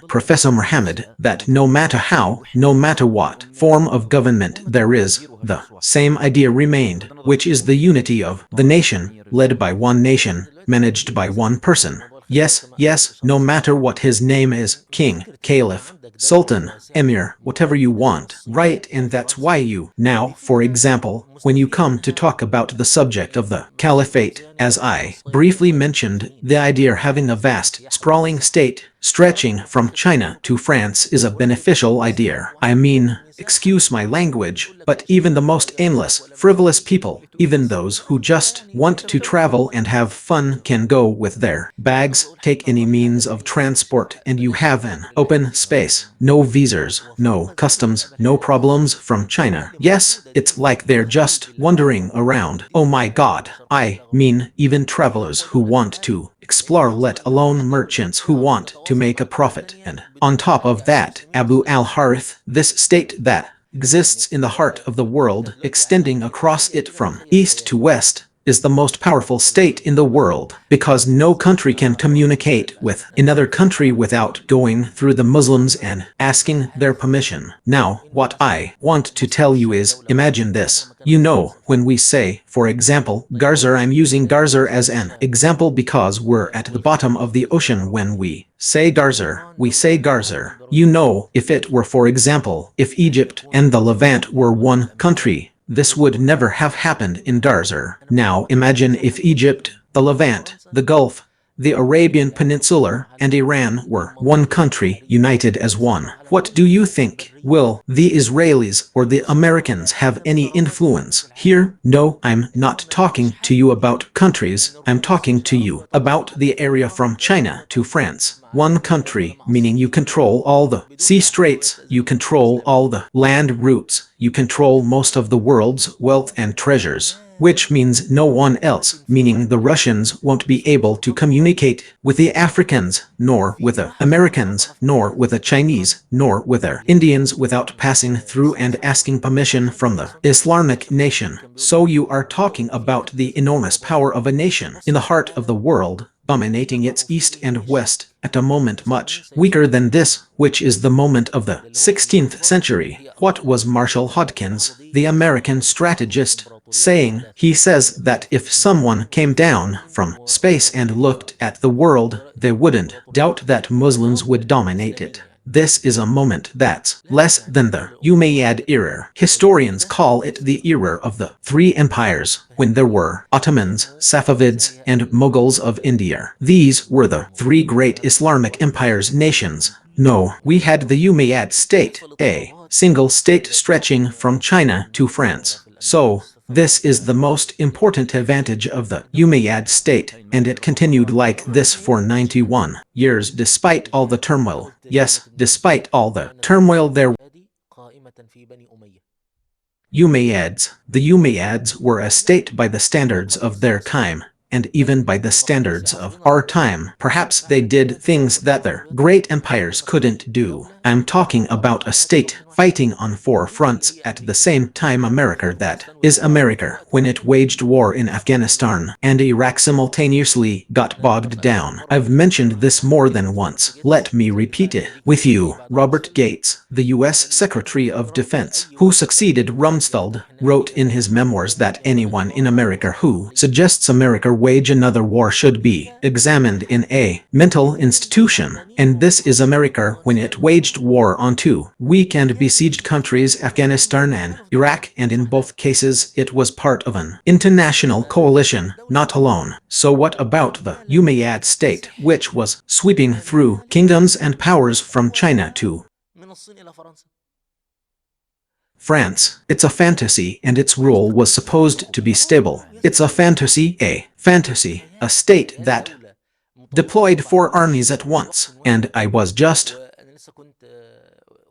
Professor Muhammad, that no matter how, no matter what form of government there is, the same idea remained, which is the unity of the nation, led by one nation, managed by one person. Yes, yes, no matter what his name is, king, caliph, sultan, emir, whatever you want, right? And that's why you, now, for example, when you come to talk about the subject of the caliphate, as I briefly mentioned, the idea having a vast, sprawling state stretching from China to France is a beneficial idea. Excuse my language, but even the most aimless, frivolous people, even those who just want to travel and have fun, can go with their bags, take any means of transport, and you have an open space. No visas, no customs, no problems from China. Yes, it's like they're just wandering around. Oh my God. Even travelers who want to explore, let alone merchants who want to make a profit. And on top of that, Abu al-Harith, this state that exists in the heart of the world, extending across it from east to west, is the most powerful state in the world, because no country can communicate with another country without going through the Muslims and asking their permission. Now, what I want to tell you is, imagine this. You know, when we say, for example, Gaza, I'm using Gaza as an example because we're at the bottom of the ocean. When we say Gaza, we say Gaza. You know, if it were, for example, if Egypt and the Levant were one country, this would never have happened in Gaza. Now imagine if Egypt, the Levant, the Gulf, the Arabian Peninsula, and Iran were one country, united as one. What do you think? Will the Israelis or the Americans have any influence here? No, I'm not talking to you about countries. I'm talking to you about the area from China to France. one country, meaning you control all the sea straits, you control all the land routes, you control most of the world's wealth and treasures, which means no one else, meaning the Russians won't be able to communicate with the Africans, nor with the Americans, nor with the Chinese, nor with the Indians without passing through and asking permission from the Islamic nation. So you are talking about the enormous power of a nation in the heart of the world, dominating its east and west at a moment much weaker than this, which is the moment of the 16th century. What was Marshall Hodgkins, the American strategist, saying? He says that if someone came down from space and looked at the world, they wouldn't doubt that Muslims would dominate it. This is a moment that's less than the Umayyad era. Historians call it the era of the three empires, when there were Ottomans, Safavids, and Mughals of India. These were the three great Islamic empires nations. No, we had the Umayyad state, a single state stretching from China to France. So, this is the most important advantage of the Umayyad state, and it continued like this for 91 years despite all the turmoil. Yes, despite all the turmoil there. Umayyads. The Umayyads were a state by the standards of their time, and even by the standards of our time. Perhaps they did things that their great empires couldn't do. I'm talking about a state fighting on four fronts at the same time. America, that is America, when it waged war in Afghanistan and Iraq simultaneously, got bogged down. I've mentioned this more than once. Let me repeat it with you. Robert Gates, the U.S. Secretary of Defense, who succeeded Rumsfeld, wrote in his memoirs that anyone in America who suggests America wage another war should be examined in a mental institution. And this is America when it waged war on two weak and besieged countries, Afghanistan and Iraq, and in both cases it was part of an international coalition, not alone. So what about the Umayyad state, which was sweeping through kingdoms and powers from China to France? It's a fantasy, and its rule was supposed to be stable. It's a fantasy, a state that deployed four armies at once. And I was just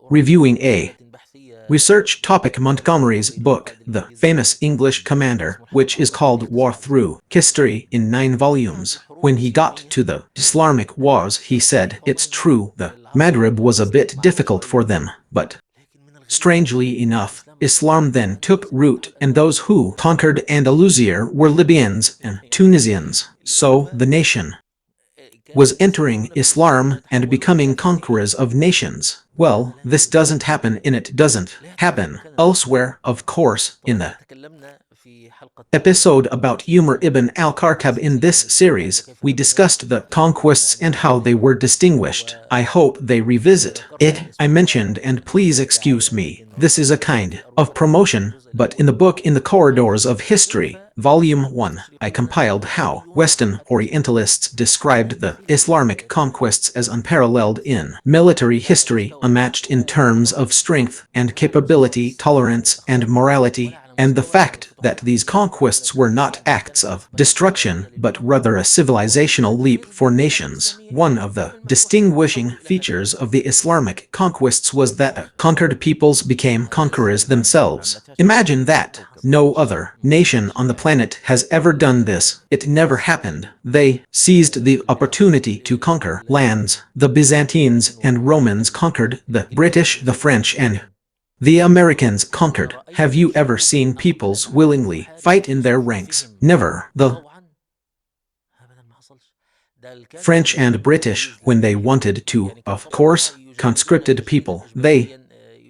reviewing a research topic, Montgomery's book, The Famous English Commander, which is called War Through History, in 9 volumes. When he got to the Islamic wars, he said, it's true, the Maghreb was a bit difficult for them, but strangely enough, Islam then took root, and those who conquered Andalusia were Libyans and Tunisians. So the nation was entering Islam and becoming conquerors of nations. Well, this doesn't happen elsewhere, of course. In the episode about Umar ibn al-Khattab in this series, we discussed the conquests and how they were distinguished. I hope they revisit it. I mentioned, and please excuse me, this is a kind of promotion, but in the book In the Corridors of History, Volume 1, I compiled how Western Orientalists described the Islamic conquests as unparalleled in military history, unmatched in terms of strength and capability, tolerance and morality, and the fact that these conquests were not acts of destruction, but rather a civilizational leap for nations. One of the distinguishing features of the Islamic conquests was that conquered peoples became conquerors themselves. Imagine that. No other nation on the planet has ever done this. It never happened. They seized the opportunity to conquer lands. The Byzantines and Romans conquered, the British, the French, and the Americans conquered. Have you ever seen peoples willingly fight in their ranks? Never. The French and British, when they wanted to, of course, conscripted people. They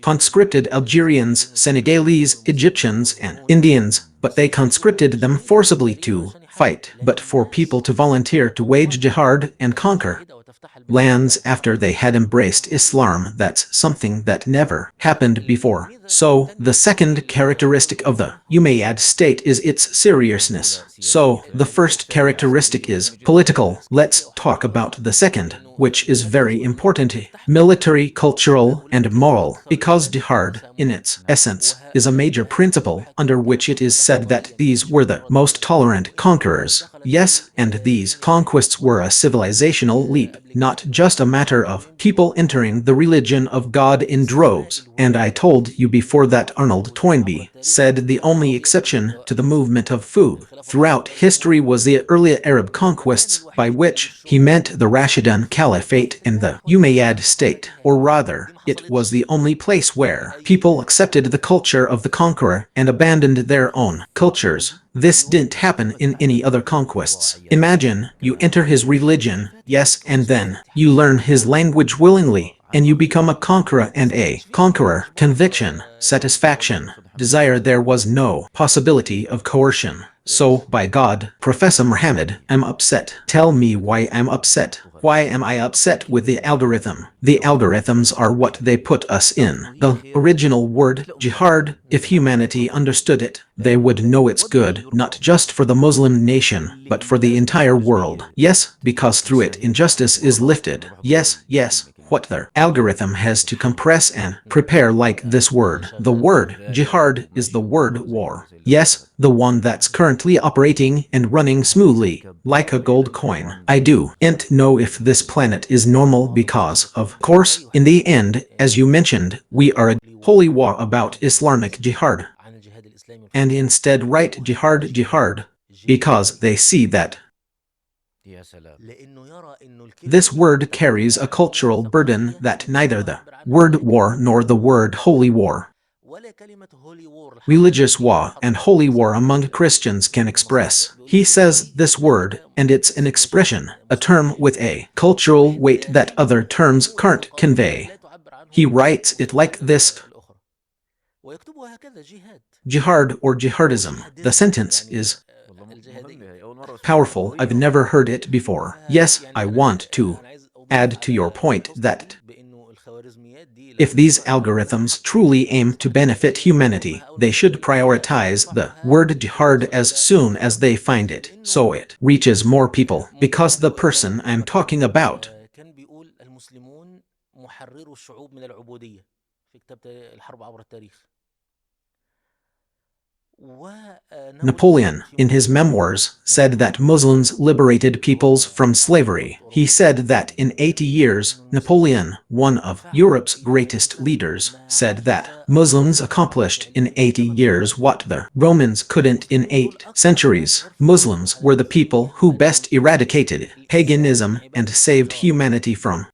conscripted Algerians, Senegalese, Egyptians, and Indians, but they conscripted them forcibly to fight. But for people to volunteer to wage jihad and conquer lands after they had embraced Islam, that's something that never happened before. So, the second characteristic of the Umayyad state is its seriousness. So, the first characteristic is political. Let's talk about the second. which is very important, military, cultural, and moral, because jihad, in its essence, is a major principle under which it is said that these were the most tolerant conquerors. Yes, and these conquests were a civilizational leap, not just a matter of people entering the religion of God in droves. And I told you before that Arnold Toynbee said the only exception to the movement of food throughout history was the early Arab conquests, by which he meant the Rashidun Caliphate and the Umayyad state, or rather, it was the only place where people accepted the culture of the conqueror and abandoned their own cultures. This didn't happen in any other conquests. Imagine, you enter his religion, yes, and then you learn his language willingly, and you become a conqueror and a conqueror. Conviction, satisfaction, desire. There was no possibility of coercion. So, by God, Professor Muhammad, I'm upset. Tell me why I'm upset. Why am I upset with the algorithm? The algorithms are what they put us in. The original word, jihad, if humanity understood it, they would know it's good, not just for the Muslim nation, but for the entire world. Yes, because through it injustice is lifted. Yes, yes. What the algorithm has to compress and prepare like this word. The word jihad is the word war. Yes, the one that's currently operating and running smoothly, like a gold coin. I don't know if this planet is normal because, of course, in the end, as you mentioned, we are a holy war about Islamic jihad. And instead write jihad, because they see that this word carries a cultural burden that neither the word war nor the word holy war, religious war and holy war among Christians can express. He says this word, and it's an expression, a term with a cultural weight that other terms can't convey. He writes it like this: jihad or jihadism. The sentence is powerful. I've never heard it before. Yes, I want to add to your point that if these algorithms truly aim to benefit humanity, they should prioritize the word jihad as soon as they find it, so it reaches more people. Because the person I'm talking about Napoleon, in his memoirs, said that Muslims liberated peoples from slavery. He said that in 80 years, Napoleon, one of Europe's greatest leaders, said that Muslims accomplished in 80 years what the Romans couldn't in 8 centuries. Muslims were the people who best eradicated paganism and saved humanity from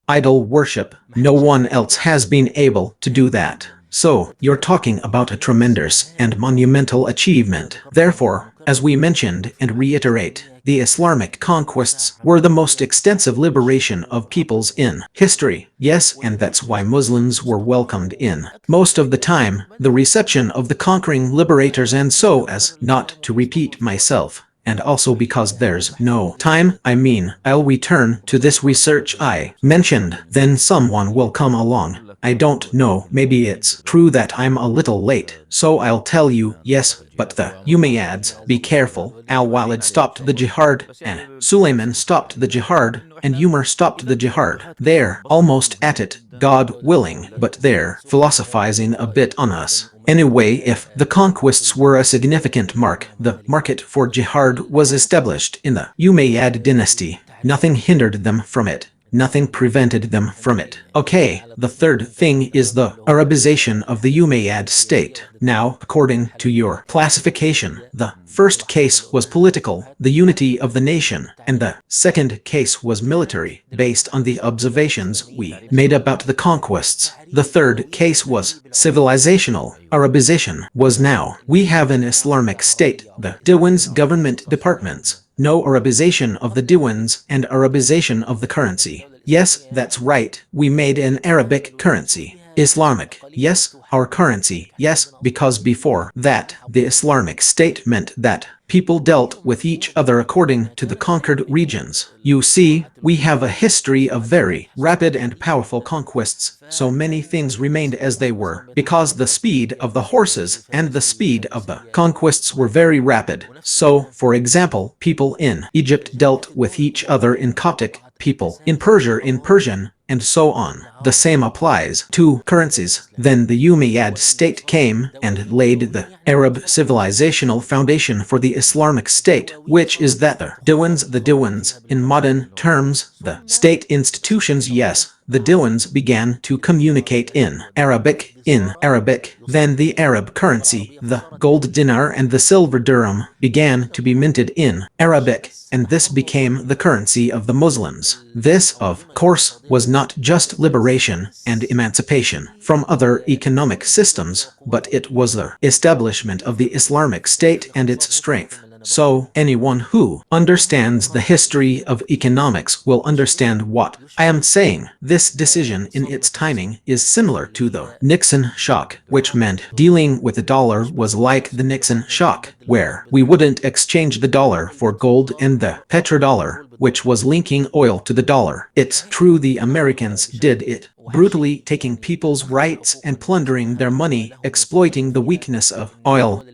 idol worship. No one else has been able to do that. So, you're talking about a tremendous and monumental achievement. Therefore, as we mentioned and reiterate, the Islamic conquests were the most extensive liberation of peoples in history. Yes, and that's why Muslims were welcomed in. Most of the time, the reception of the conquering liberators, and so as not to repeat myself, and also because there's no time, I'll return to this research I mentioned, then someone will come along. I don't know, maybe it's true that I'm a little late, so I'll tell you, yes, but the Umayyads, be careful, Al-Walid stopped the jihad, and Suleiman stopped the jihad, and Umar stopped the jihad. They're almost at it, God willing, but they're philosophizing a bit on us. Anyway, if the conquests were a significant mark, the market for jihad was established in the Umayyad dynasty. Nothing hindered them from it. Nothing prevented them from it. Okay, the third thing is the Arabization of the Umayyad state. Now, according to your classification, the first case was political, the unity of the nation, and the second case was military, based on the observations we made about the conquests. The third case was civilizational. Arabization was now. We have an Islamic state, the Diwan's government departments. No Arabization of the Diwans and Arabization of the currency. Yes, that's right, we made an Arabic currency. Islamic, yes, our currency, yes, because before that, the Islamic state meant that people dealt with each other according to the conquered regions. You see, we have a history of very rapid and powerful conquests, so many things remained as they were, because the speed of the horses and the speed of the conquests were very rapid. So, for example, people in Egypt dealt with each other in Coptic, people, in Persia in Persian, and so on. The same applies to currencies. Then the Umayyad state came and laid the Arab civilizational foundation for the Islamic state, which is that the diwans, in modern terms, the state institutions. Yes, the diwans began to communicate in Arabic, then the Arab currency, the gold dinar and the silver dirham, began to be minted in Arabic, and this became the currency of the Muslims. This, of course, was not just liberation and emancipation from other economic systems, but it was the establishment of the Islamic State and its strength. So, anyone who understands the history of economics will understand what I am saying. This decision in its timing is similar to the Nixon shock, which meant dealing with the dollar was like the Nixon shock, where we wouldn't exchange the dollar for gold, and the petrodollar, which was linking oil to the dollar. It's true the Americans did it, brutally taking people's rights and plundering their money, exploiting the weakness of oil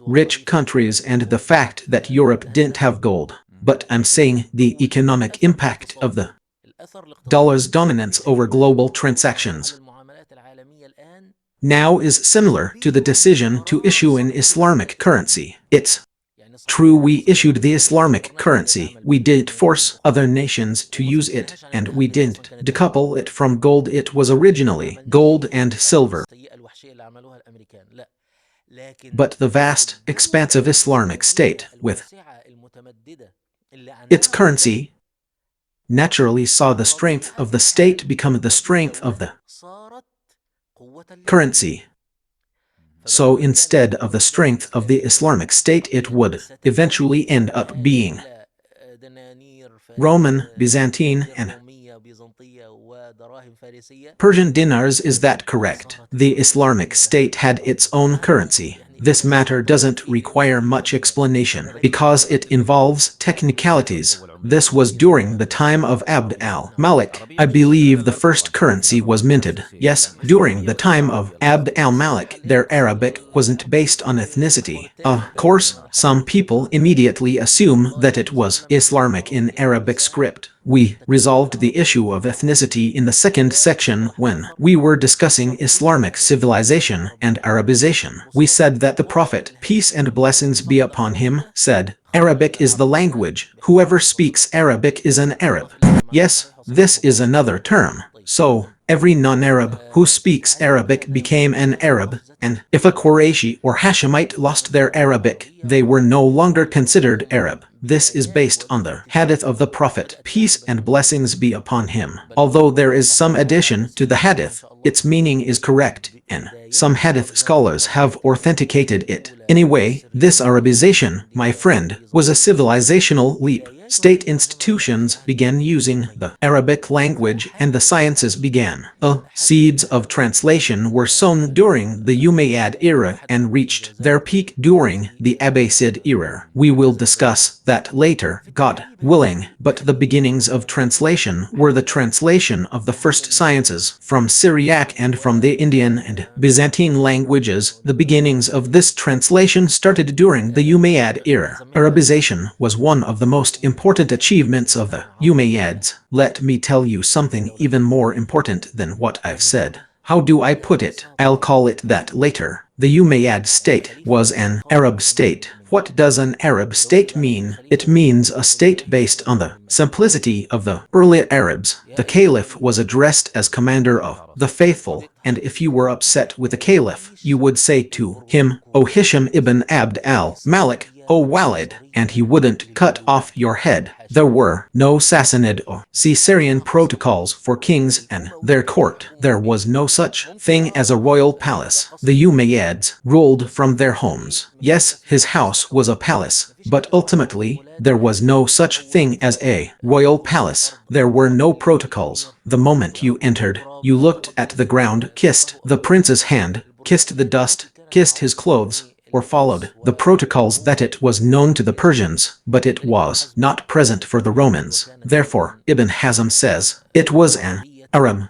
rich countries and the fact that Europe didn't have gold. But I'm saying the economic impact of the dollar's dominance over global transactions now is similar to the decision to issue an Islamic currency. It's true we issued the Islamic currency, we didn't force other nations to use it, and we didn't decouple it from gold. It was originally gold and silver. But the vast, expansive Islamic state, with its currency, naturally saw the strength of the state become the strength of the currency. So instead of the strength of the Islamic State, it would eventually end up being Roman, Byzantine, and Persian dinars. Is that correct? The Islamic State had its own currency. This matter doesn't require much explanation because it involves technicalities. This was during the time of Abd al-Malik. I believe the first currency was minted. Yes, during the time of Abd al-Malik, their Arabic wasn't based on ethnicity. Of course, some people immediately assume that it was Islamic in Arabic script. We resolved the issue of ethnicity in the second section when we were discussing Islamic civilization and Arabization. We said that the Prophet, peace and blessings be upon him, said, Arabic is the language. Whoever speaks Arabic is an Arab. Yes, this is another term. So, every non-Arab who speaks Arabic became an Arab, and if a Qurayshi or Hashemite lost their Arabic, they were no longer considered Arab. This is based on the hadith of the Prophet, peace and blessings be upon him. Although there is some addition to the hadith, its meaning is correct, and some hadith scholars have authenticated it. Anyway, this Arabization, my friend, was a civilizational leap. State institutions began using the Arabic language and the sciences began. The seeds of translation were sown during the Umayyad era and reached their peak during the Abbasid era. We will discuss that later, God willing, but the beginnings of translation were the translation of the first sciences from Syriac and from the Indian and Byzantine languages. The beginnings of this translation started during the Umayyad era. Arabization was one of the most important achievements of the Umayyads. Let me tell you something even more important than what I've said. How do I put it? I'll call it that later. The Umayyad state was an Arab state. What does an Arab state mean? It means a state based on the simplicity of the early Arabs. The caliph was addressed as commander of the faithful, and if you were upset with the caliph, you would say to him, O Hisham ibn Abd al-Malik, O Walid, and he wouldn't cut off your head. There were no Sassanid or Caesarian protocols for kings and their court. There was no such thing as a royal palace. The Umayyads ruled from their homes. Yes, his house was a palace, but ultimately, there was no such thing as a royal palace. There were no protocols. The moment you entered, you looked at the ground, kissed the prince's hand, kissed the dust, kissed his clothes, or followed the protocols. That it was known to the Persians, but it was not present for the Romans. Therefore, Ibn Hazm says, it was an Aram.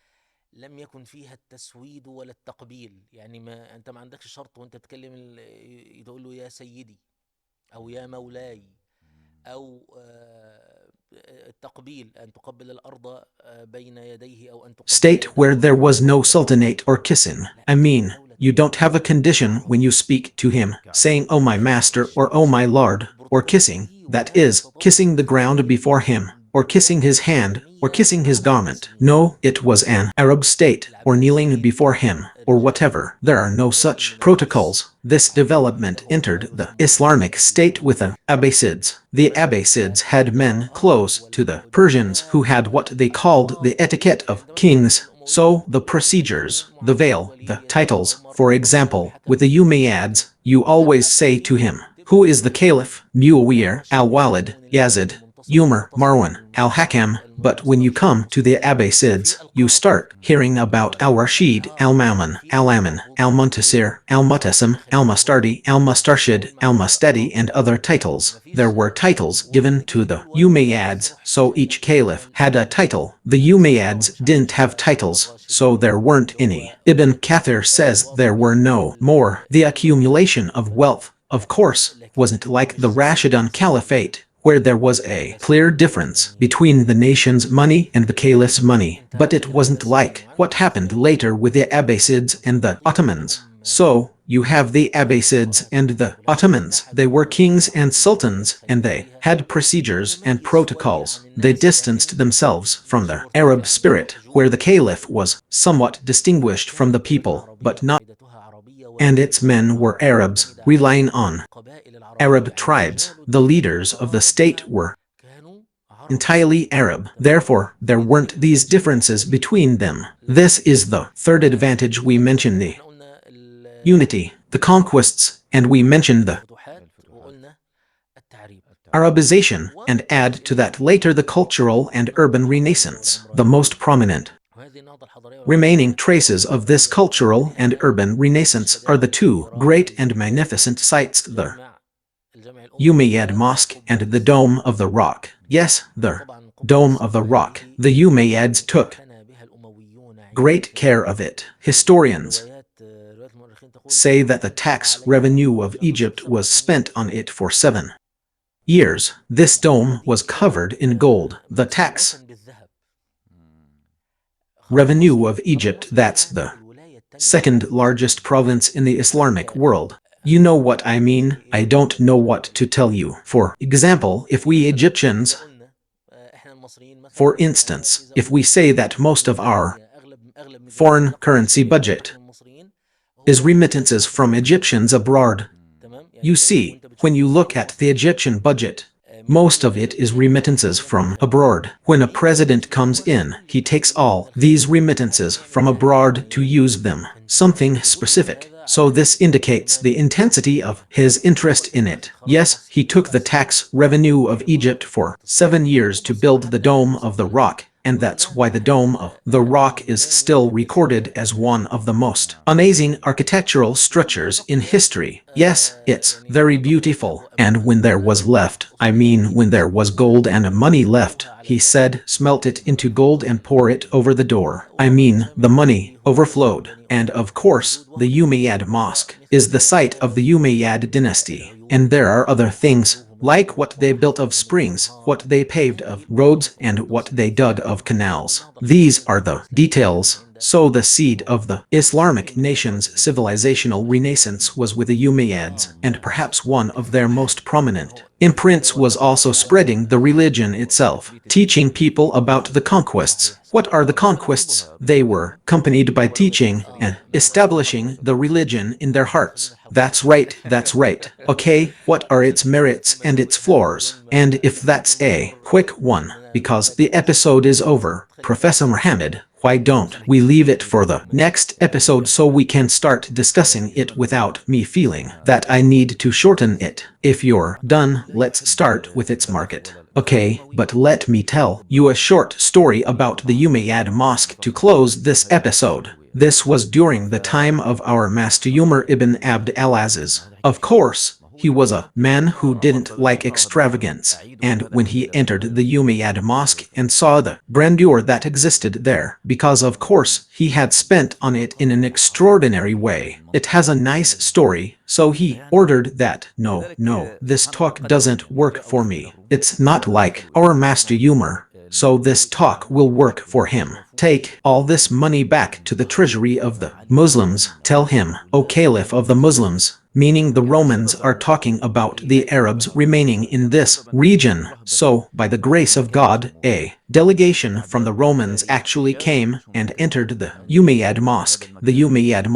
لم يكن فيها التسويد ولا التقبيل. يعني ما انت ما عندكش شرط وانت تكلم تقول له يا سيدي او يا مولاي او التقبيل، أن تقبل الأرض بين يديه أو أن تقبل State where يده there was no قبل الأرض. sultanate or kissing. لا، I mean, دولة you don't have a condition when you speak to him, saying, "Oh my master," or "Oh my lord," or kissing, that is, kissing the ground before him, or kissing his hand, or kissing his garment. No, it was an Arab state, or kneeling before him, or whatever. There are no such protocols. This development entered the Islamic state with the Abbasids. The Abbasids had men close to the Persians who had what they called the etiquette of kings. So, the procedures, the veil, the titles, for example, with the Umayyads, you always say to him, "Who is the caliph?" Muawiyah, al-Walid, Yazid, Umar, Marwan, al-Hakam, but when you come to the Abbasids, you start hearing about al-Rashid, al-Ma'mun, al-Amin, al-Muntasir, al-Mutasim, al-Mustardi, al-Mustarshid, al-Mustadi, and other titles. There were titles given to the Umayyads, so each caliph had a title. The Umayyads didn't have titles, so there weren't any. Ibn Kathir says there were no more. The accumulation of wealth, of course, wasn't like the Rashidun Caliphate, where there was a clear difference between the nation's money and the caliph's money, but it wasn't like what happened later with the Abbasids and the Ottomans. So, you have the Abbasids and the Ottomans. They were kings and sultans, and they had procedures and protocols. They distanced themselves from the Arab spirit, where the caliph was somewhat distinguished from the people, but not, and its men were Arabs, relying on Arab tribes. The leaders of the state were entirely Arab. Therefore, there weren't these differences between them. This is the third advantage. We mentioned the unity, the conquests, and we mentioned the Arabization, and add to that later the cultural and urban renaissance. The most prominent remaining traces of this cultural and urban renaissance are the two great and magnificent sites, the Umayyad Mosque and the Dome of the Rock. Yes, the Dome of the Rock. The Umayyads took great care of it. Historians say that the tax revenue of Egypt was spent on it for 7 years. This dome was covered in gold. The tax revenue of Egypt, that's the second largest province in the Islamic world. You know what I mean? I don't know what to tell you. For example, if we Egyptians, for instance, if we say that most of our foreign currency budget is remittances from Egyptians abroad, you see, when you look at the Egyptian budget, most of it is remittances from abroad. When a president comes in, he takes all these remittances from abroad to use them, something specific. So this indicates the intensity of his interest in it. Yes, he took the tax revenue of Egypt for 7 years to build the Dome of the Rock, and that's why the Dome of the Rock is still recorded as one of the most amazing architectural structures in history. Yes, it's very beautiful. And when there was left, I mean when there was gold and money left, he said, "Smelt it into gold and pour it over the door." I mean, the money overflowed. And of course, the Umayyad Mosque is the site of the Umayyad dynasty. And there are other things, like what they built of springs, what they paved of roads, and what they dug of canals. These are the details. So the seed of the Islamic nation's civilizational renaissance was with the Umayyads, and perhaps one of their most prominent imprints was also spreading the religion itself, teaching people about the conquests. What are the conquests? They were accompanied by teaching and establishing the religion in their hearts. That's right, that's right. Okay, what are its merits and its flaws? And if that's a quick one, because the episode is over, Professor Muhammad, why don't we leave it for the next episode so we can start discussing it without me feeling that I need to shorten it? If you're done, let's start with its market. Okay, but let me tell you a short story about the Umayyad Mosque to close this episode. This was during the time of our Master Umar ibn Abd al-Aziz. Of course, He was a man who didn't like extravagance, and when he entered the Umayyad mosque and saw the grandeur that existed there, because of course he had spent on it in an extraordinary way, it has a nice story, so he ordered that, no, this talk doesn't work for me. It's not like our master humor. So this talk will work for him. Take all this money back to the treasury of the Muslims. Tell him, O Caliph of the Muslims, meaning the Romans are talking about the Arabs remaining in this region. So, by the grace of God, a delegation from the Romans actually came and entered the Umayyad Mosque, the Umayyad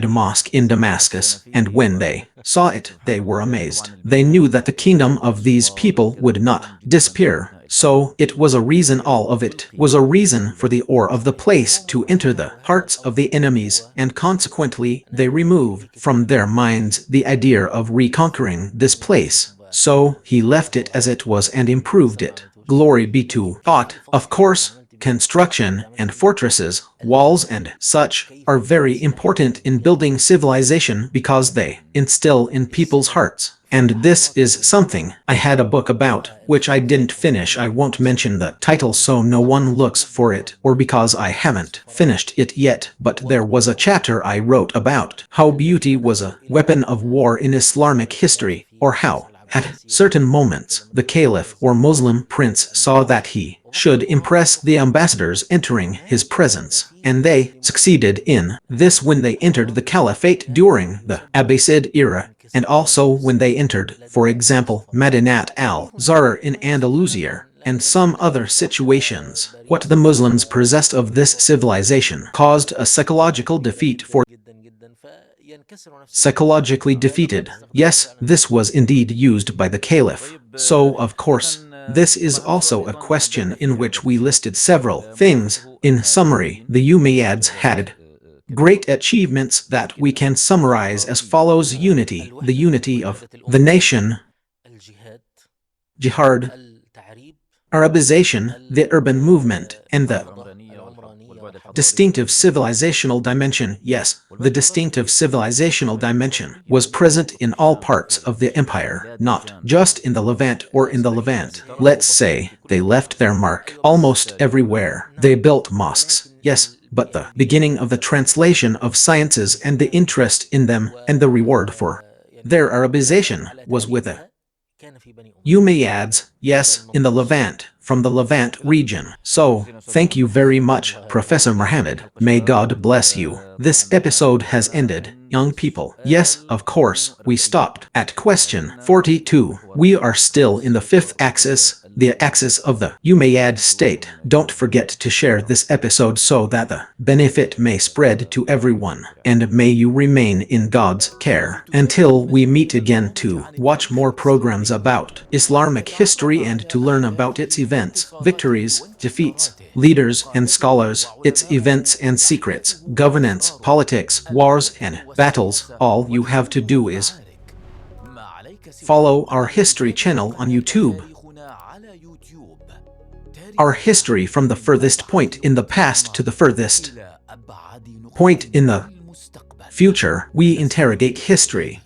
Mosque in Damascus, and when they saw it, they were amazed. They knew that the kingdom of these people would not disappear. So it was a reason, all of it was a reason for the awe of the place to enter the hearts of the enemies, and consequently they removed from their minds the idea of reconquering this place. So he left it as it was and improved it. Glory be to God. Of course, construction and fortresses, walls and such, are very important in building civilization because they instill in people's hearts. And this is something I had a book about, which I didn't finish. I won't mention the title so no one looks for it, or because I haven't finished it yet, but there was a chapter I wrote about how beauty was a weapon of war in Islamic history, or how, at certain moments, the caliph or Muslim prince saw that he should impress the ambassadors entering his presence, and they succeeded in this when they entered the caliphate during the Abbasid era, and also when they entered, for example, Madinat al-Zahra in Andalusia, and some other situations. What the Muslims possessed of this civilization caused a psychological defeat for psychologically defeated. Yes, this was indeed used by the caliph. So, of course, this is also a question in which we listed several things. In summary, the Umayyads had great achievements that we can summarize as follows: unity, the unity of the nation; jihad, Arabization, the urban movement, and the distinctive civilizational dimension. Yes, the distinctive civilizational dimension was present in all parts of the empire, not just in the Levant or in the Levant. Let's say they left their mark almost everywhere. They built mosques, yes, but the beginning of the translation of sciences and the interest in them and the reward for their Arabization was with the Umayyads, yes, in the Levant, from the Levant region. So, thank you very much, Professor Muhammad. May God bless you. This episode has ended, young people. Yes, of course, we stopped at question 42. We are still in the fifth axis, the axis of the Umayyad state. Don't forget to share this episode so that the benefit may spread to everyone, and may you remain in God's care. Until we meet again to watch more programs about Islamic history and to learn about its events, victories, defeats, leaders and scholars, its events and secrets, governance, politics, wars and battles. All you have to do is follow our history channel on YouTube. Our history from the furthest point in the past to the furthest point in the future. We interrogate history.